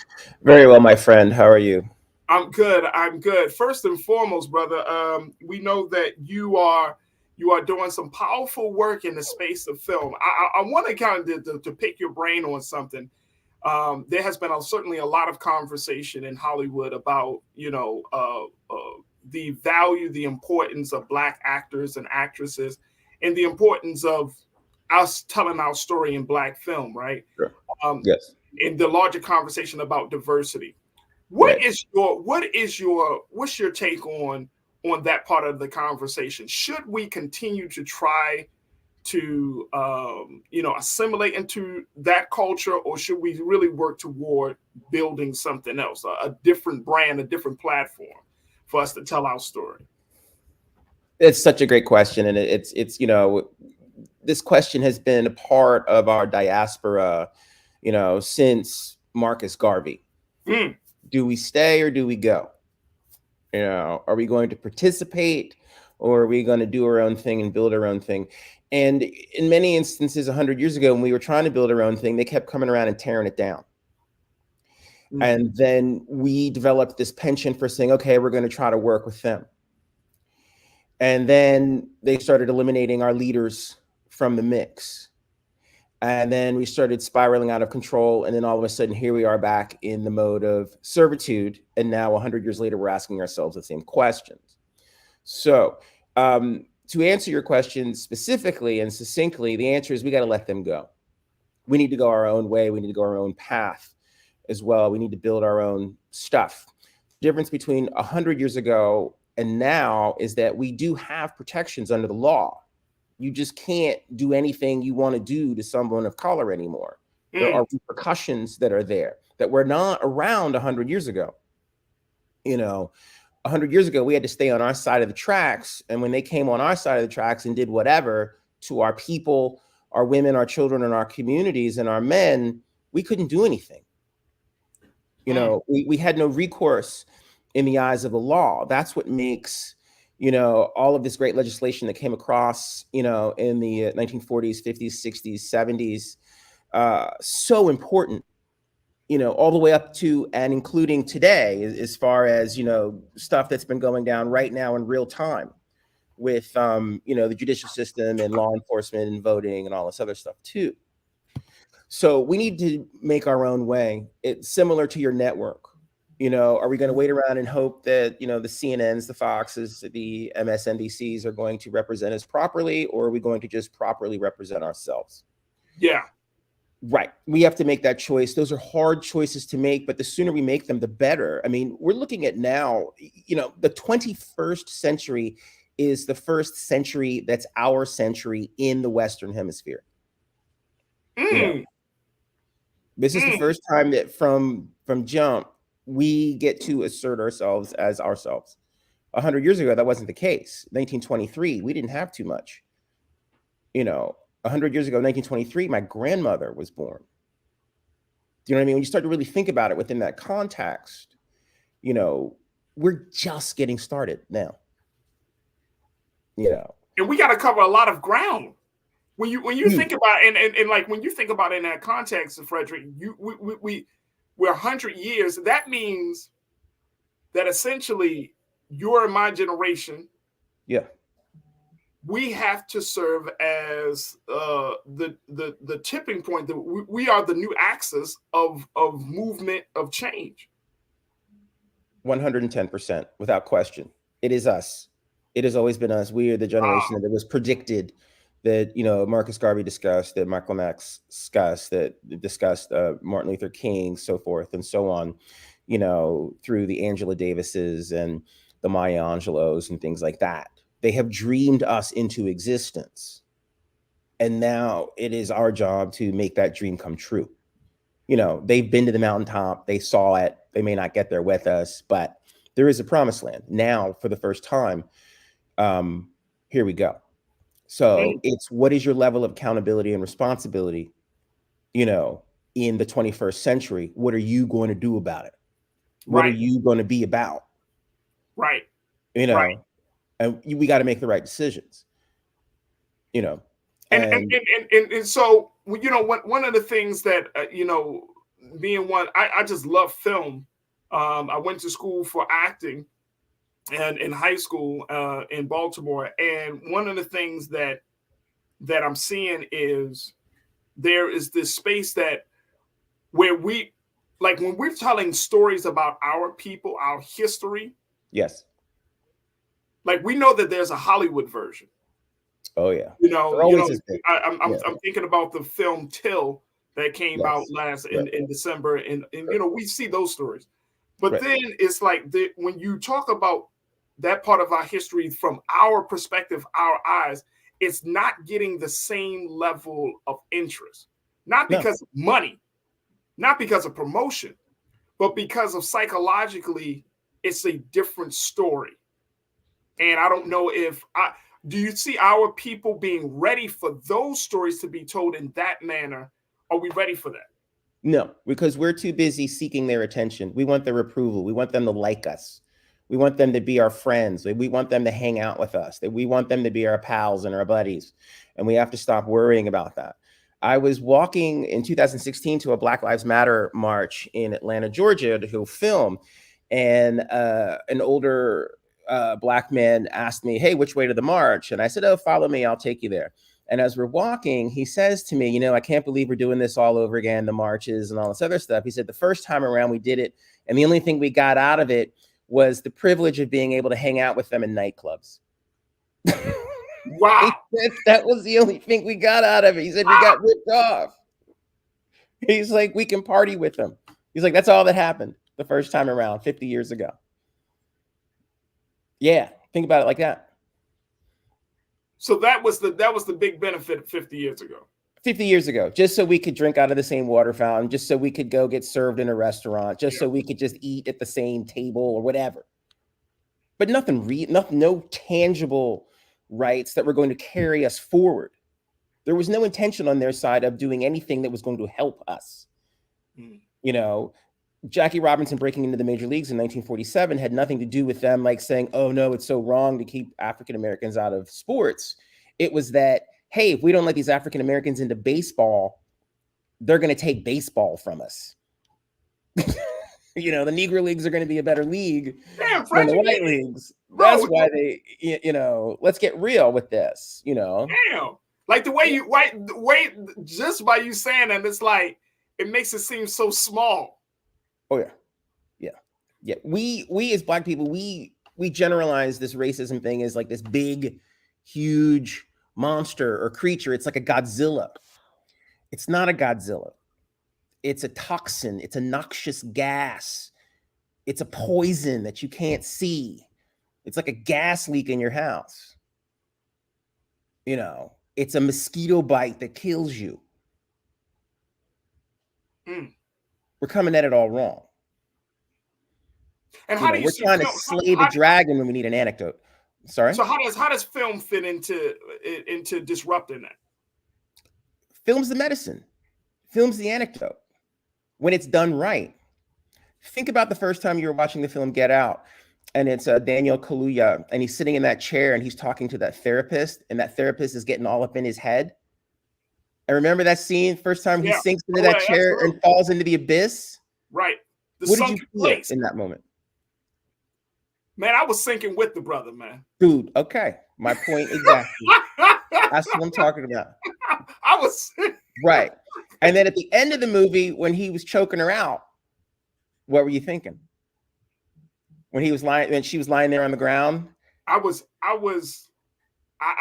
Very well, my friend. How are you? I'm good. First and foremost, brother, we know that you are doing some powerful work in the space of film. I want to kind of to pick your brain on something. There has been certainly a lot of conversation in Hollywood about, the value, the importance of Black actors and actresses, and the importance of us telling our story in Black film, right? Sure. Yes. In the larger conversation about diversity. What's your take on that part of the conversation? Should we continue to try to assimilate into that culture, or should we really work toward building something else, a different brand, a different platform for us to tell our story? It's such a great question, and it's this question has been a part of our diaspora, since Marcus Garvey. Do we stay or do we go? Are we going to participate, or are we going to do our own thing and build our own thing? And in many instances, 100 years ago, when we were trying to build our own thing, they kept coming around and tearing it down. And then we developed this penchant for saying, okay, we're going to try to work with them. And then they started eliminating our leaders from the mix. And then we started spiraling out of control. And then all of a sudden, here we are back in the mode of servitude. And now 100 years later, we're asking ourselves the same questions. So to answer your question specifically and succinctly, the answer is we got to let them go. We need to go our own way. We need to go our own path as well. We need to build our own stuff. The difference between 100 years ago and now is that we do have protections under the law. You just can't do anything you want to do to someone of color anymore. There are repercussions that are there that were not around 100 years ago. 100 years ago, we had to stay on our side of the tracks. And when they came on our side of the tracks and did whatever to our people, our women, our children, and our communities and our men, we couldn't do anything. We had no recourse in the eyes of the law. That's what makes all of this great legislation that came across, in the 1940s, 50s, 60s, 70s, so important, all the way up to and including today, as far as, stuff that's been going down right now in real time with, the judicial system and law enforcement and voting and all this other stuff too. So we need to make our own way. It's similar to your network. Are we going to wait around and hope that, the CNNs, the Foxes, the MSNBCs are going to represent us properly, or are we going to just properly represent ourselves? Yeah. Right. We have to make that choice. Those are hard choices to make, but the sooner we make them, the better. I mean, we're looking at now, the 21st century is the first century that's our century in the Western Hemisphere. This is the first time that from jump, we get to assert ourselves as ourselves. 100 years ago, that wasn't the case. 1923, we didn't have too much. 100 years ago, 1923, my grandmother was born. Do you know what I mean? When you start to really think about it within that context, we're just getting started now. And we got to cover a lot of ground. When you think about and like when you think about it in that context, Frederick, we're 100 years. That means that essentially you're in my generation. Yeah. We have to serve as the tipping point. We are the new axis of movement of change. 110%, without question. It is us. It has always been us. We are the generation that was predicted, that, you know, Marcus Garvey discussed, that Malcolm X discussed Martin Luther King, so forth and so on, you know, through the Angela Davises and the Maya Angelos and things like that. They have dreamed us into existence. And now it is our job to make that dream come true. You know, they've been to the mountaintop, they saw it, they may not get there with us, but there is a promised land. Now, for the first time, here we go. So it's, what is your level of accountability and responsibility, you know, in the 21st century? What are you going to do about it? What are you going to be about? Right. You know, and we got to make the right decisions, you know. And so, you know, one of the things that, you know, being one, I just love film. I went to school for acting and in high school in Baltimore. And one of the things that I'm seeing is there is this space that where we, like when we're telling stories about our people, our history. Yes. Like we know that there's a Hollywood version. Oh yeah. You know, I'm thinking about the film Till that came out in December, and you know, we see those stories. But then it's like when you talk about that part of our history from our perspective, our eyes, it's not getting the same level of interest. Not because of money, not because of promotion, but because of psychologically, it's a different story. And I don't know do you see our people being ready for those stories to be told in that manner? Are we ready for that? No, because we're too busy seeking their attention. We want their approval. We want them to like us. We want them to be our friends. We want them to hang out with us. We want them to be our pals and our buddies. And we have to stop worrying about that. I was walking in 2016 to a Black Lives Matter march in Atlanta, Georgia, to film. And an older Black man asked me, "Hey, which way to the march?" And I said, "Oh, follow me, I'll take you there." And as we're walking, he says to me, "You know, I can't believe we're doing this all over again, the marches and all this other stuff." He said, "The first time around we did it, and the only thing we got out of it was the privilege of being able to hang out with them in nightclubs." Wow. He said that was the only thing we got out of it. He said, "We got ripped off." He's like, "We can party with them." He's like, "That's all that happened the first time around 50 years ago." Yeah, think about it like that. So that was the big benefit 50 years ago. 50 years ago, just so we could drink out of the same water fountain, just so we could go get served in a restaurant, just so we could just eat at the same table or whatever. But no tangible rights that were going to carry us forward. There was no intention on their side of doing anything that was going to help us. You know, Jackie Robinson breaking into the major leagues in 1947 had nothing to do with them like saying, "Oh no, it's so wrong to keep African Americans out of sports." It was that, hey, if we don't let these African Americans into baseball, they're going to take baseball from us. You know, the Negro leagues are going to be a better league than the white leagues. That's why they, you know, let's get real with this, you know. Damn. Like the way just by you saying that, it's like, it makes it seem so small. Oh yeah. Yeah. We as Black people, we generalize this racism thing as like this big, huge monster or creature. It's like a Godzilla. It's not a Godzilla. It's a toxin. It's a noxious gas. It's a poison that you can't see. It's like a gas leak in your house. You know, it's a mosquito bite that kills you. We're coming at it all wrong. And how do you we're trying to slay the dragon when we need an anecdote. Sorry. So how does film fit into disrupting that? Film's the medicine. Film's the anecdote. When it's done right. Think about the first time you were watching the film Get Out, and it's Daniel Kaluuya, and he's sitting in that chair and he's talking to that therapist, and that therapist is getting all up in his head. I remember that scene, first time he sinks into that chair and falls into the abyss. Right. The What did you sunken feel place. in that moment? Man, I was sinking with the brother, man. Dude, okay. My point exactly. That's what I'm talking about. I was right. And then at the end of the movie, when he was choking her out, what were you thinking? When he was lying, when she was lying there on the ground? I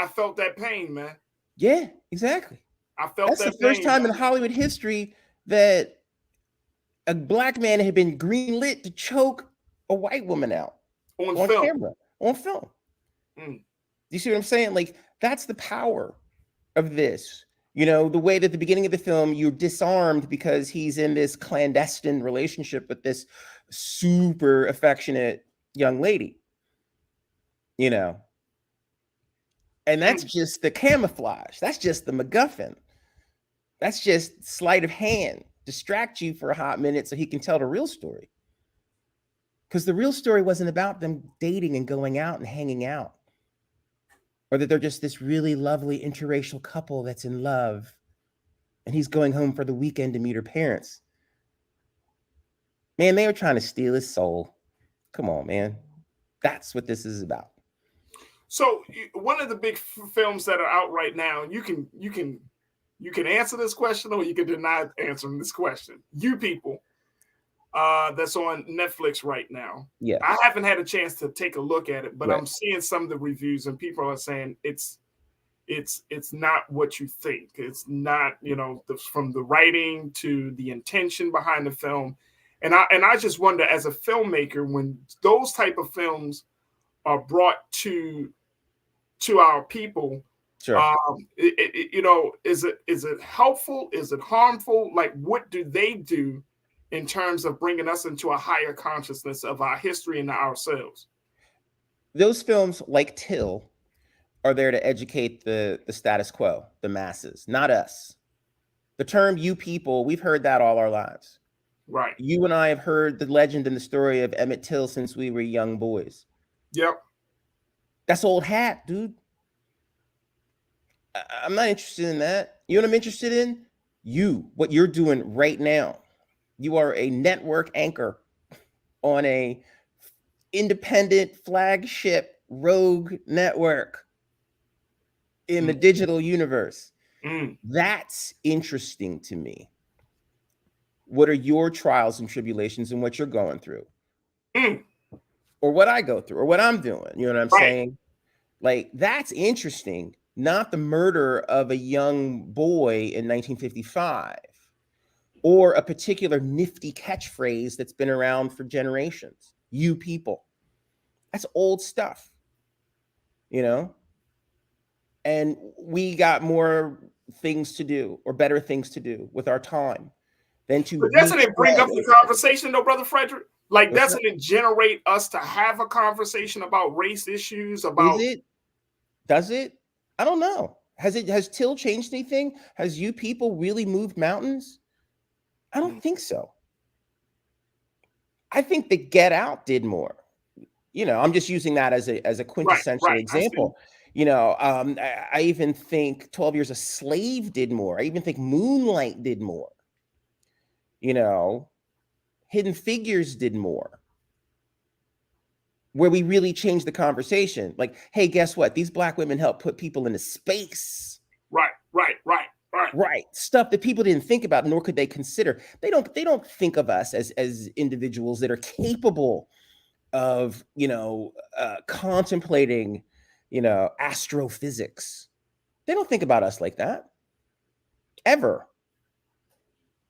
felt that pain, man. Yeah, exactly. I felt That's that the first pain, time man. in Hollywood history that a black man had been greenlit to choke a white woman out on film. Camera, on film. Do you see what I'm saying? Like, that's the power of this. You know, the way that at the beginning of the film, you're disarmed because he's in this clandestine relationship with this super affectionate young lady, you know, and that's just the camouflage. That's just the MacGuffin. That's just sleight of hand, distract you for a hot minute so he can tell the real story. Because the real story wasn't about them dating and going out and hanging out, or that they're just this really lovely interracial couple that's in love and he's going home for the weekend to meet her parents. Man, they were trying to steal his soul. Come on, man. That's what this is about. So one of the big films that are out right now, you can answer this question or you can deny answering this question. You People, that's on Netflix right now. Yeah, I haven't had a chance to take a look at it, but right. I'm seeing some of the reviews and people are saying it's not what you think. It's not, from the writing to the intention behind the film. And I just wonder, as a filmmaker, when those type of films are brought to our people, sure. Is it helpful? Is it harmful? Like, what do they do in terms of bringing us into a higher consciousness of our history and ourselves? Those films, like Till, are there to educate the status quo, the masses, not us. The term "you people," we've heard that all our lives. Right. You and I have heard the legend and the story of Emmett Till since we were young boys. Yep. That's old hat, dude. I'm not interested in that. You know what I'm interested in? What you're doing right now. You are a network anchor on a independent flagship rogue network in the digital universe. That's interesting to me. What are your trials and tribulations and what you're going through? Or what I go through or what I'm doing. You know what I'm saying? Like, that's interesting. Not the murder of a young boy in 1955 or a particular nifty catchphrase that's been around for generations. You people. That's old stuff, you know? And we got more things to do or better things to do with our time than to. But doesn't it bring up the conversation, though, Brother Frederick? Like, doesn't it generate us to have a conversation about race issues? About Is it? Does it? I don't know. Has Till changed anything? Has You People really moved mountains? I don't think so. I think the Get Out did more. You know, I'm just using that as a quintessential example. You know, I even think 12 Years a Slave did more. I even think Moonlight did more. You know, Hidden Figures did more. Where we really changed the conversation. Like, hey, guess what? These Black women helped put people into space. Right. Stuff that people didn't think about, nor could they consider. They don't think of us as individuals that are capable of, contemplating, astrophysics. They don't think about us like that. Ever.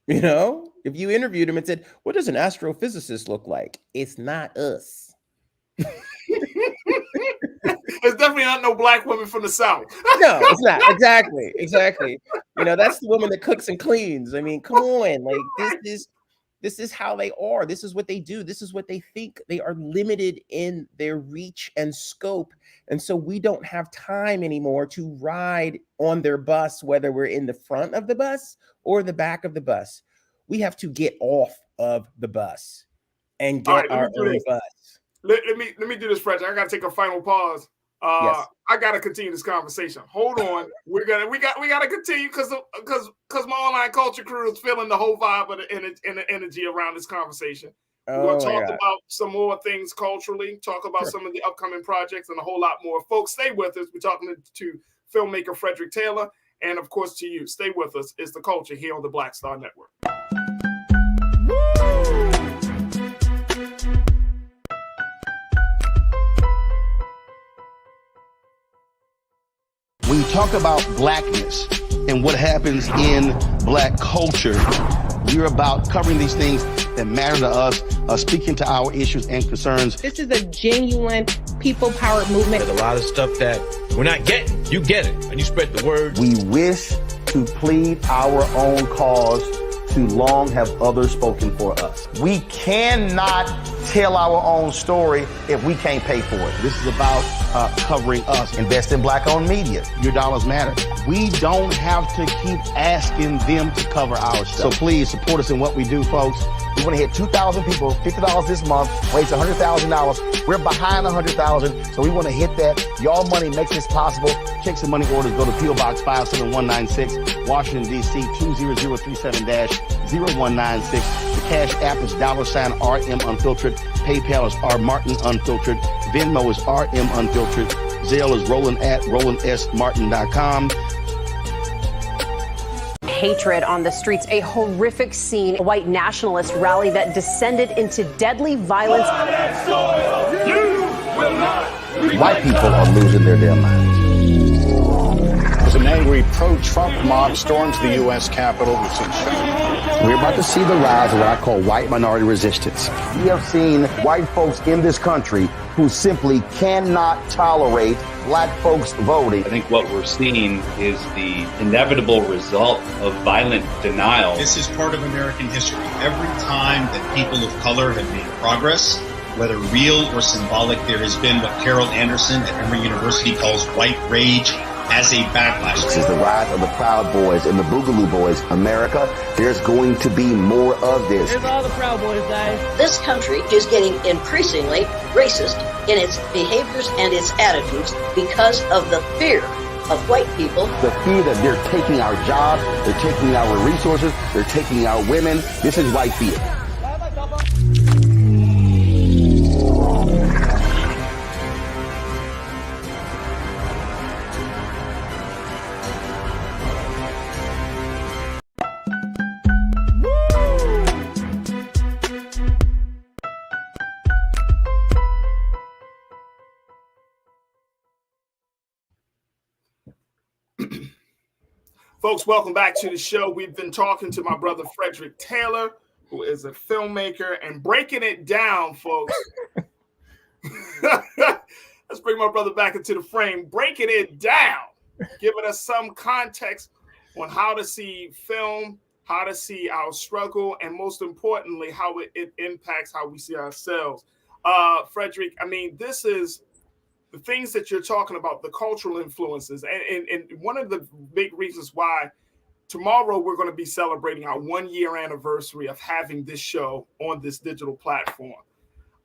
You know, if you interviewed them and said, what does an astrophysicist look like? It's not us. It's definitely not no Black woman from the South. No, it's not. Exactly. You know, that's the woman that cooks and cleans. I mean, come on. Like, this is how they are. This is what they do. This is what they think. They are limited in their reach and scope. And so we don't have time anymore to ride on their bus, whether we're in the front of the bus or the back of the bus. We have to get off of the bus and get our own bus. Let me do this, Fred. I got to take a final pause. Yes. I gotta continue this conversation. Hold on, we gotta continue because my online culture crew is feeling the whole vibe of the energy around this conversation. We're going to talk about some more things culturally, talk about some of the upcoming projects, and a whole lot more. Folks, stay with us. We're talking to filmmaker Frederick Taylor, and of course to you. Stay with us. It's the culture here on the Black Star Network. When you talk about blackness and what happens in black culture, we're about covering these things that matter to us, speaking to our issues and concerns. This is a genuine people-powered movement. There's a lot of stuff that we're not getting. You get it, and you spread the word. We wish to plead our own cause. Too long have others spoken for us. We cannot tell our own story if we can't pay for it. This is about covering us. Invest in black-owned media. Your dollars matter. We don't have to keep asking them to cover our stuff. So please support us in what we do, folks. We want to hit 2,000 people, $50 this month, raise $100,000. We're behind $100,000, so we want to hit that. Y'all money makes this possible. Checks and money orders go to P.O. Box 57196, Washington, D.C. 20037-0196. The Cash App is $RM Unfiltered. PayPal is R Martin Unfiltered. Venmo is RM Unfiltered. Zelle is Roland at RolandSMartin.com. Hatred on the streets, a horrific scene, a white nationalist rally that descended into deadly violence. White people are losing their damn minds. As an angry pro-Trump mob storms the U.S. Capitol, we've seen We're about to see the rise of what I call white minority resistance. We have seen white folks in this country who simply cannot tolerate black folks voting. I think what we're seeing is the inevitable result of violent denial. This is part of American history. Every time that people of color have made progress, whether real or symbolic, there has been what Carol Anderson at Emory University calls white rage as a backlash. This is the rise of the Proud Boys and the Boogaloo Boys. America, there's going to be more of this. Here's all the Proud Boys, guys. This country is getting increasingly racist in its behaviors and its attitudes because of the fear of white people. The fear that they're taking our jobs, they're taking our resources, they're taking our women. This is white fear. Folks, welcome back to the show. We've been talking to my brother Frederick Taylor, who is a filmmaker, and breaking it down, folks. Let's bring my brother back into the frame. Breaking it down, giving us some context on how to see film, how to see our struggle, and most importantly, how it impacts how we see ourselves. Frederick, I mean, this is the things that you're talking about, the cultural influences. And one of the big reasons why tomorrow we're going to be celebrating our 1-year anniversary of having this show on this digital platform.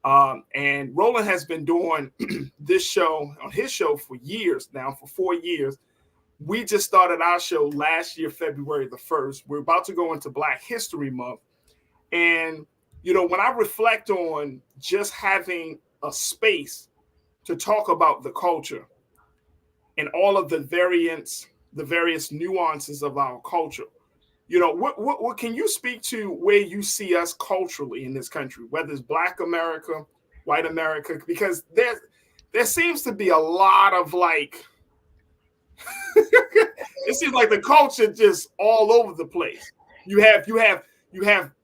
And Roland has been doing this show on his show for years now, for 4 years. We just started our show last year, February the 1st. We're about to go into Black History Month. And, you know, when I reflect on just having a space to talk about the culture and all of the various nuances of our culture, you know, what can you speak to where you see us culturally in this country, whether it's Black America, white America, because there seems to be a lot of like, it seems like the culture just all over the place. You have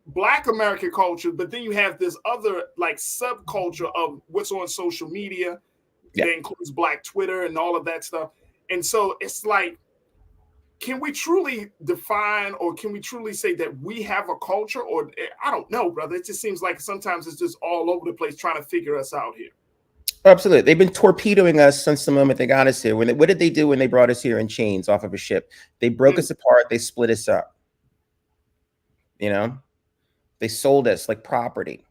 Black American culture, but then you have this other like subculture of what's on social media. That includes Black Twitter and all of that stuff. And so it's like, can we truly define, or can we truly say that we have a culture? Or I don't know, brother. It just seems like sometimes it's just all over the place trying to figure us out here. Absolutely. They've been torpedoing us since the moment they got us here. What did they do when they brought us here in chains off of a ship? They broke us apart. They split us up. You know, they sold us like property.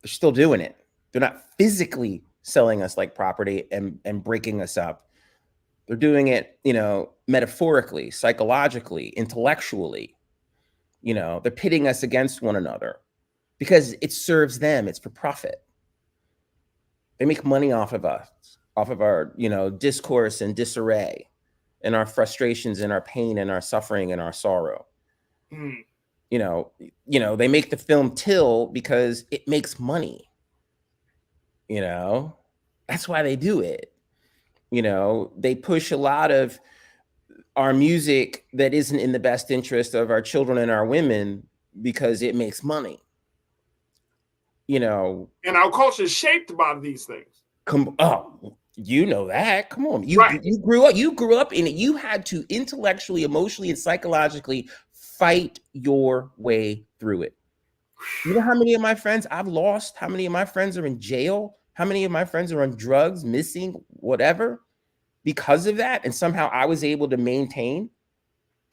They're still doing it. They're not physically selling us like property and breaking us up. They're doing it, metaphorically, psychologically, intellectually. They're pitting us against one another because it serves them. It's for profit. They make money off of us, off of our, discourse and disarray and our frustrations and our pain and our suffering and our sorrow. They make the film Till because it makes money. That's why they do it. They push a lot of our music that isn't in the best interest of our children and our women because it makes money. And our culture is shaped by these things. That. Come on. You grew up in it. You had to intellectually, emotionally, and psychologically fight your way through it. You know how many of my friends I've lost? How many of my friends are in jail? How many of my friends are on drugs, missing, whatever, because of that? And somehow I was able to maintain.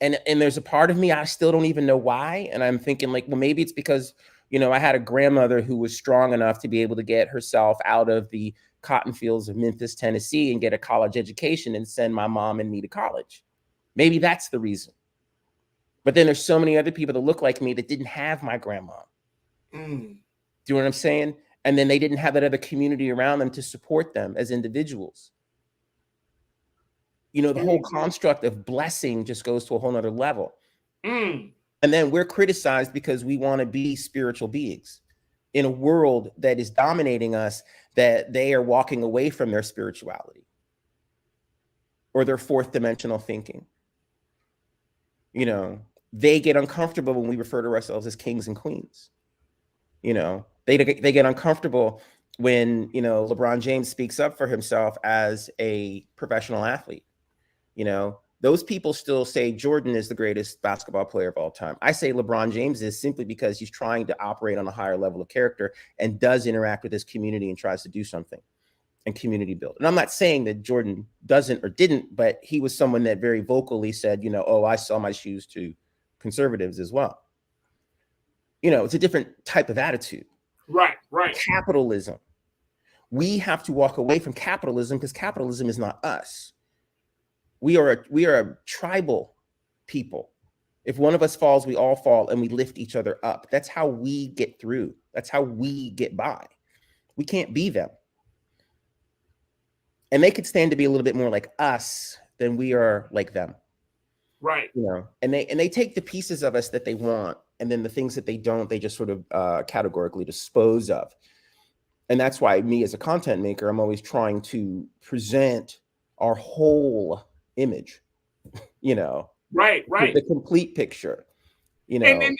And there's a part of me, I still don't even know why. And I'm thinking well, maybe it's because, I had a grandmother who was strong enough to be able to get herself out of the cotton fields of Memphis, Tennessee, and get a college education and send my mom and me to college. Maybe that's the reason. But then there's so many other people that look like me that didn't have my grandma. Do you know what I'm saying? And then they didn't have that other community around them to support them as individuals. The whole construct of blessing just goes to a whole nother level. And then we're criticized because we want to be spiritual beings in a world that is dominating us, that they are walking away from their spirituality or their fourth dimensional thinking. They get uncomfortable when we refer to ourselves as kings and queens. They get uncomfortable when, LeBron James speaks up for himself as a professional athlete. Those people still say Jordan is the greatest basketball player of all time. I say LeBron James is simply because he's trying to operate on a higher level of character and does interact with his community and tries to do something and community build. And I'm not saying that Jordan doesn't or didn't, but he was someone that very vocally said, I sell my shoes to conservatives as well. It's a different type of attitude. Right. Capitalism. We have to walk away from capitalism because capitalism is not us. We are a tribal people. If one of us falls, we all fall, and we lift each other up. That's how we get through. That's how we get by. We can't be them. And they could stand to be a little bit more like us than we are like them. Right. And they take the pieces of us that they want, and then the things that they don't, they just sort of categorically dispose of. And that's why me as a content maker, I'm always trying to present our whole image, Right. The complete picture, And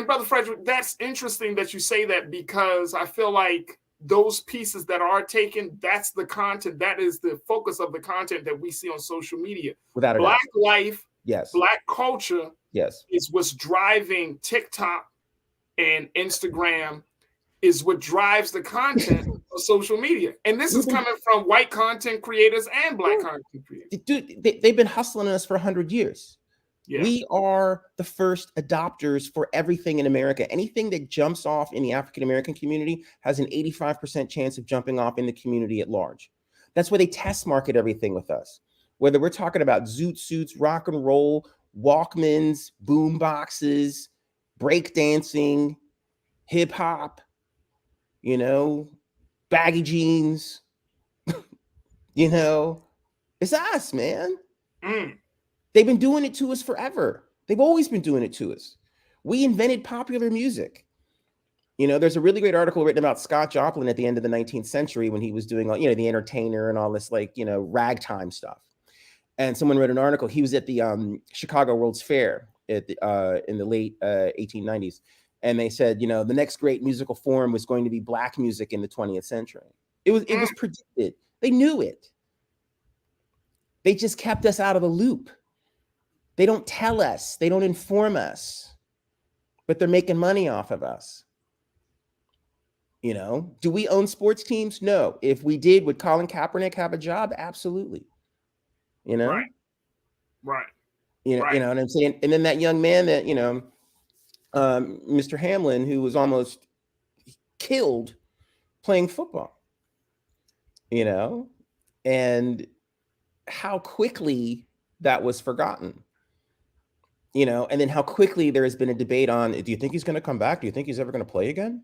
Brother Frederick, that's interesting that you say that, because I feel like those pieces that are taken, that's the content, that is the focus of the content that we see on social media. Without a Black doubt. life, Yes. Black culture, yes, is what's driving TikTok and Instagram, is what drives the content of social media. And this is coming from white content creators and Black content creators. Dude, they've been hustling us for 100 years. Yeah. We are the first adopters for everything in America. Anything that jumps off in the African-American community has an 85% chance of jumping off in the community at large. That's why they test market everything with us. Whether we're talking about zoot suits, rock and roll, Walkmans, boom boxes, break dancing, hip hop, baggy jeans, it's us, man. They've been doing it to us forever. They've always been doing it to us. We invented popular music. There's a really great article written about Scott Joplin at the end of the 19th century when he was doing, the Entertainer and all this, ragtime stuff. And someone wrote an article. He was at the Chicago World's Fair in the late 1890s. And they said, the next great musical form was going to be Black music in the 20th century. It was predicted. They knew it. They just kept us out of the loop. They don't tell us. They don't inform us. But they're making money off of us. Do we own sports teams? No. If we did, would Colin Kaepernick have a job? Absolutely. Right. Right. You know what I'm saying? And then that young man that, Mr. Hamlin, who was almost killed playing football. you know, and how quickly that was forgotten, you know, and then how quickly there has been a debate on, do you think he's going to come back? Do you think he's ever going to play again?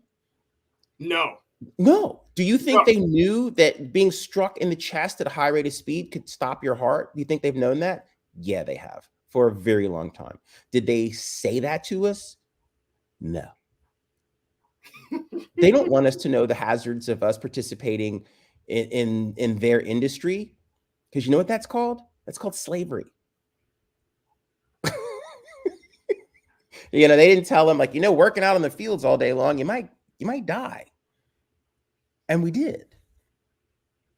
No. No. Do you think No. they knew that being struck in the chest at a high rate of speed could stop your heart? Do you think they've known that? Yeah, they have for a very long time. Did they say that to us? No. They don't want us to know the hazards of us participating in their industry, because you know what that's called? That's called slavery. You know, they didn't tell them, like, you know, working out in the fields all day long, you might die. And we did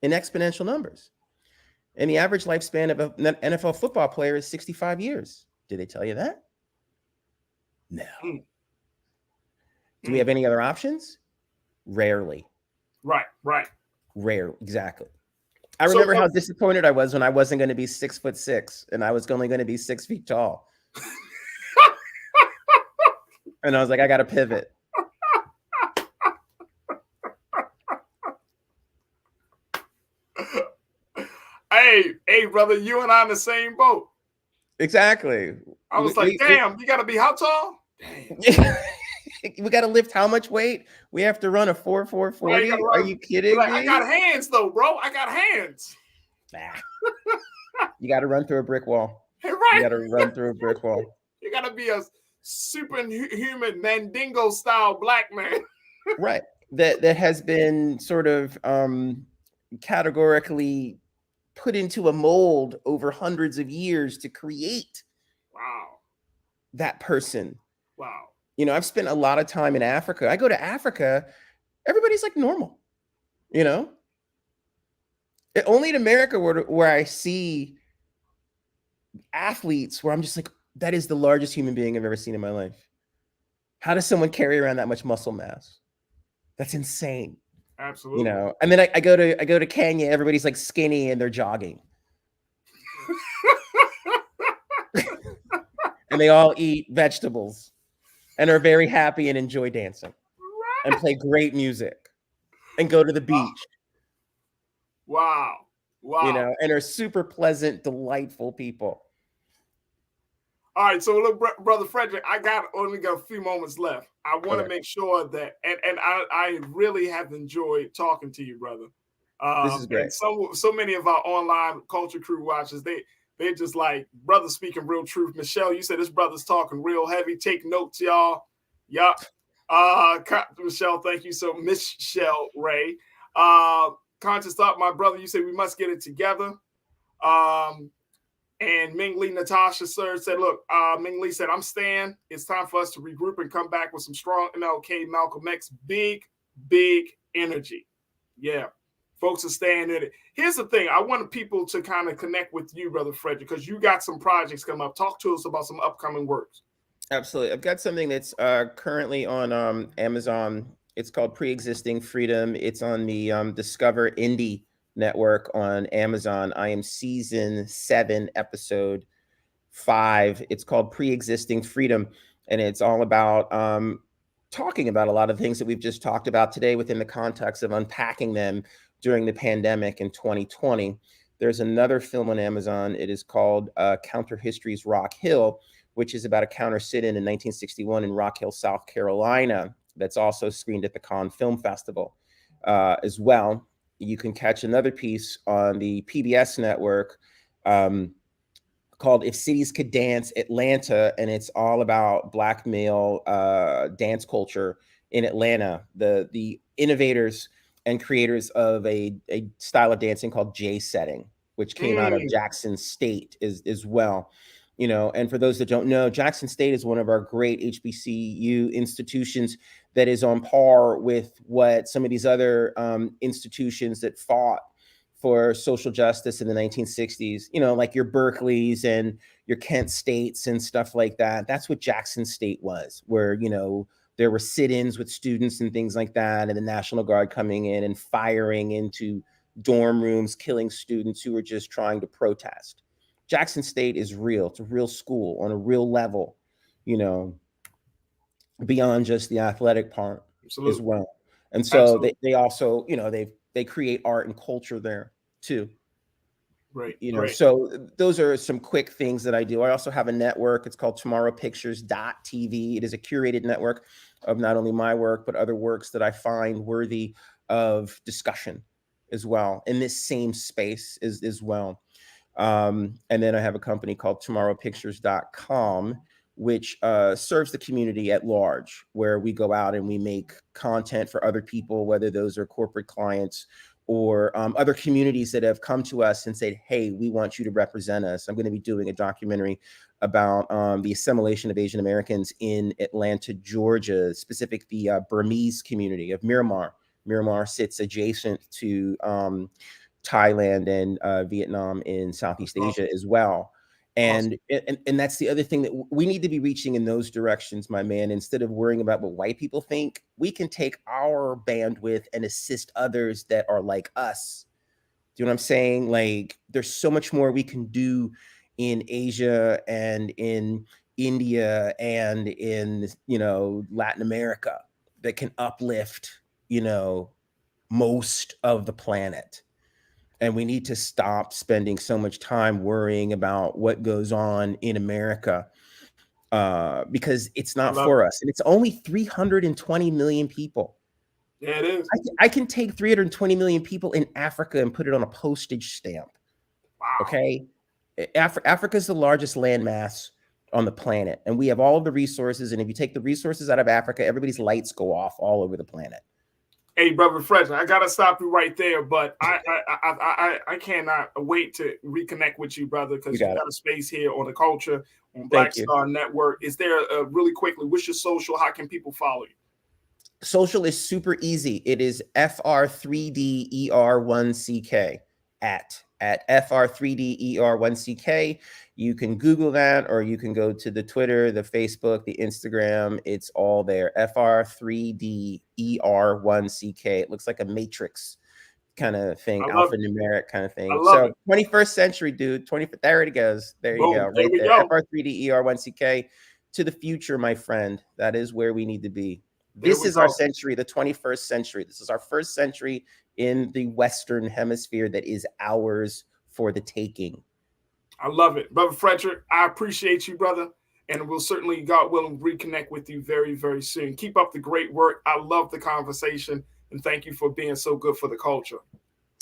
in exponential numbers. And the average lifespan of an NFL football player is 65 years. Did they tell you that? No. Do we have any other options? Rarely. Right. Rare, exactly. I remember how disappointed I was when I wasn't going to be 6'6" and I was only going to be 6 feet tall. And I was like, I got to pivot. Hey, brother, you and I in the same boat. Exactly. I was like, damn, you got to be how tall? Damn. We got to lift how much weight? We have to run a 4.40. Are you kidding me? I got hands though, bro. I got hands. You got to run through a brick wall. Right. You got to run through a brick wall. You got to be a superhuman Mandingo style black man. Right. That has been sort of categorically put into a mold over hundreds of years to create that person. Wow. You know, I've spent a lot of time in Africa. I go to Africa, everybody's like normal, you know? Only in America where I see athletes where I'm just like, that is the largest human being I've ever seen in my life. How does someone carry around that much muscle mass? That's insane. Absolutely. You know, and then I go to Kenya, everybody's like skinny and they're jogging. And they all eat vegetables and are very happy and enjoy dancing and play great music and go to the beach. Wow. You know, and are super pleasant, delightful people. All right, so look, Brother Frederick, I only got a few moments left. I want to make sure that, and I really have enjoyed talking to you, brother. This is great. And so many of our online Culture Crew watchers, they're just like, brother speaking real truth. Michelle, you said this brother's talking real heavy. Take notes, y'all. Yup. Michelle, thank you so much. Michelle Ray. Conscious thought, my brother, you said we must get it together. And Ming Lee Natasha Sir said, look, Ming Lee said, I'm staying. It's time for us to regroup and come back with some strong MLK, Malcolm X, big energy. Yeah. Folks are staying in it. Here's the thing. I wanted people to kind of connect with you, Brother Frederick, because you got some projects coming up. Talk to us about some upcoming works. Absolutely. I've got something that's currently on Amazon. It's called Pre-Existing Freedom. It's on the Discover Indie Network on Amazon. I am season 7, episode 5. It's called Pre-Existing Freedom, and it's all about talking about a lot of things that we've just talked about today within the context of unpacking them during the pandemic in 2020. There's another film on Amazon. It is called Counter History's Rock Hill, which is about a counter sit-in 1961 in Rock Hill, South Carolina. That's also screened at the Cannes Film Festival as well. You can catch another piece on the PBS network called If Cities Could Dance, Atlanta, and it's all about Black male dance culture in Atlanta. The innovators and creators of a style of dancing called J-setting, which came out of Jackson State as well. You know, and for those that don't know, Jackson State is one of our great HBCU institutions that is on par with what some of these other institutions that fought for social justice in the 1960s, you know, like your Berkeleys and your Kent States and stuff like that. That's what Jackson State was, where, you know, there were sit-ins with students and things like that, and the National Guard coming in and firing into dorm rooms, killing students who were just trying to protest. Jackson State is real. It's a real school on a real level, you know, beyond just the athletic part as well. And so they also, you know, they've they create art and culture there too. Right. You know, right. so those are some quick things that I do. I also have a network. It's called tomorrowpictures.tv. It is a curated network of not only my work, but other works that I find worthy of discussion as well in this same space as well. And then I have a company called tomorrowpictures.com, which serves the community at large, where we go out and we make content for other people, whether those are corporate clients or other communities that have come to us and said, hey, we want you to represent us. I'm going to be doing a documentary about the assimilation of Asian Americans in Atlanta, Georgia, specific the Burmese community of Myanmar. Myanmar sits adjacent to Thailand and Vietnam in Southeast Asia as well. And that's the other thing that we need to be reaching in those directions, my man. Instead of worrying about what white people think, we can take our bandwidth and assist others that are like us. Do you know what I'm saying? Like, there's so much more we can do in Asia and in India and in, you know, Latin America that can uplift, you know, most of the planet. And we need to stop spending so much time worrying about what goes on in America because it's not for us. And it's only 320 million people. Yeah, it is. I can take 320 million people in Africa and put it on a postage stamp. Wow. Okay. Africa is the largest landmass on the planet. And we have all of the resources. And if you take the resources out of Africa, everybody's lights go off all over the planet. Hey, brother Frederick, I gotta stop you right there, but I cannot wait to reconnect with you, brother, because you got a space here on the culture on Black Star Network. Is there really quickly? What's your social? How can people follow you? Social is super easy. It is FR3DER1CK at FR3DER1CK. You can Google that, or you can go to the Twitter, the Facebook, the Instagram. It's all there. FR3DER1CK. It looks like a matrix kind of thing, alphanumeric kind of thing. So 21st century, dude. There it goes. There you go. Right there. FR3DER1CK. To the future, my friend. That is where we need to be. This is our century, the 21st century. This is our first century in the Western hemisphere that is ours for the taking. I love it. Brother Frederick, I appreciate you, brother. And we'll certainly, God willing, reconnect with you very, very soon. Keep up the great work. I love the conversation. And thank you for being so good for the culture.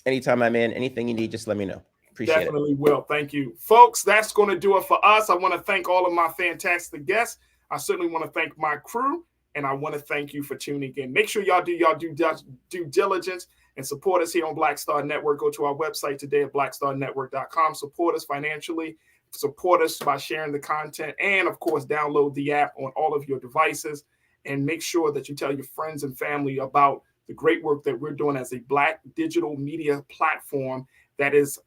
Anytime, my man. Anything you need, just let me know. Appreciate it. Definitely will. Thank you. Folks, that's going to do it for us. I want to thank all of my fantastic guests. I certainly want to thank my crew. And I want to thank you for tuning in. Make sure y'all do y'all due diligence and support us here on Black Star Network. Go to our website today at blackstarnetwork.com. Support us financially. Support us by sharing the content. And, of course, download the app on all of your devices. And make sure that you tell your friends and family about the great work that we're doing as a Black digital media platform that is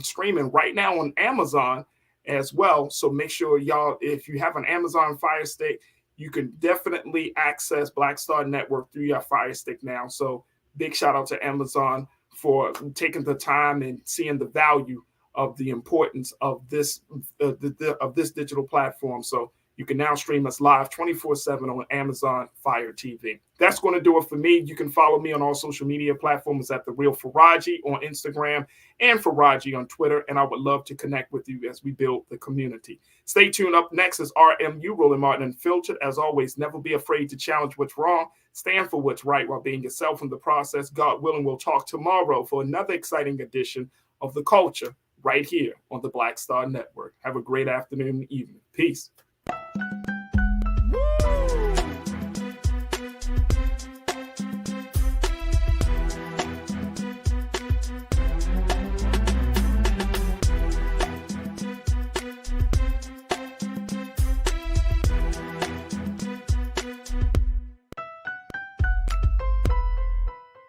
streaming right now on Amazon as well. So make sure y'all, if you have an Amazon Fire Stick, you can definitely access Black Star Network through your Fire Stick now. So big shout out to Amazon for taking the time and seeing the value of the importance of this of this digital platform. So you can now stream us live 24/7 on Amazon Fire TV. That's going to do it for me. You can follow me on all social media platforms at The Real Farajii on Instagram and Farajii on Twitter. And I would love to connect with you as we build the community. Stay tuned. Up next is RMU, Roland Martin Unfiltered. As always, never be afraid to challenge what's wrong. Stand for what's right while being yourself in the process. God willing, we'll talk tomorrow for another exciting edition of The Culture right here on the Black Star Network. Have a great afternoon and evening. Peace.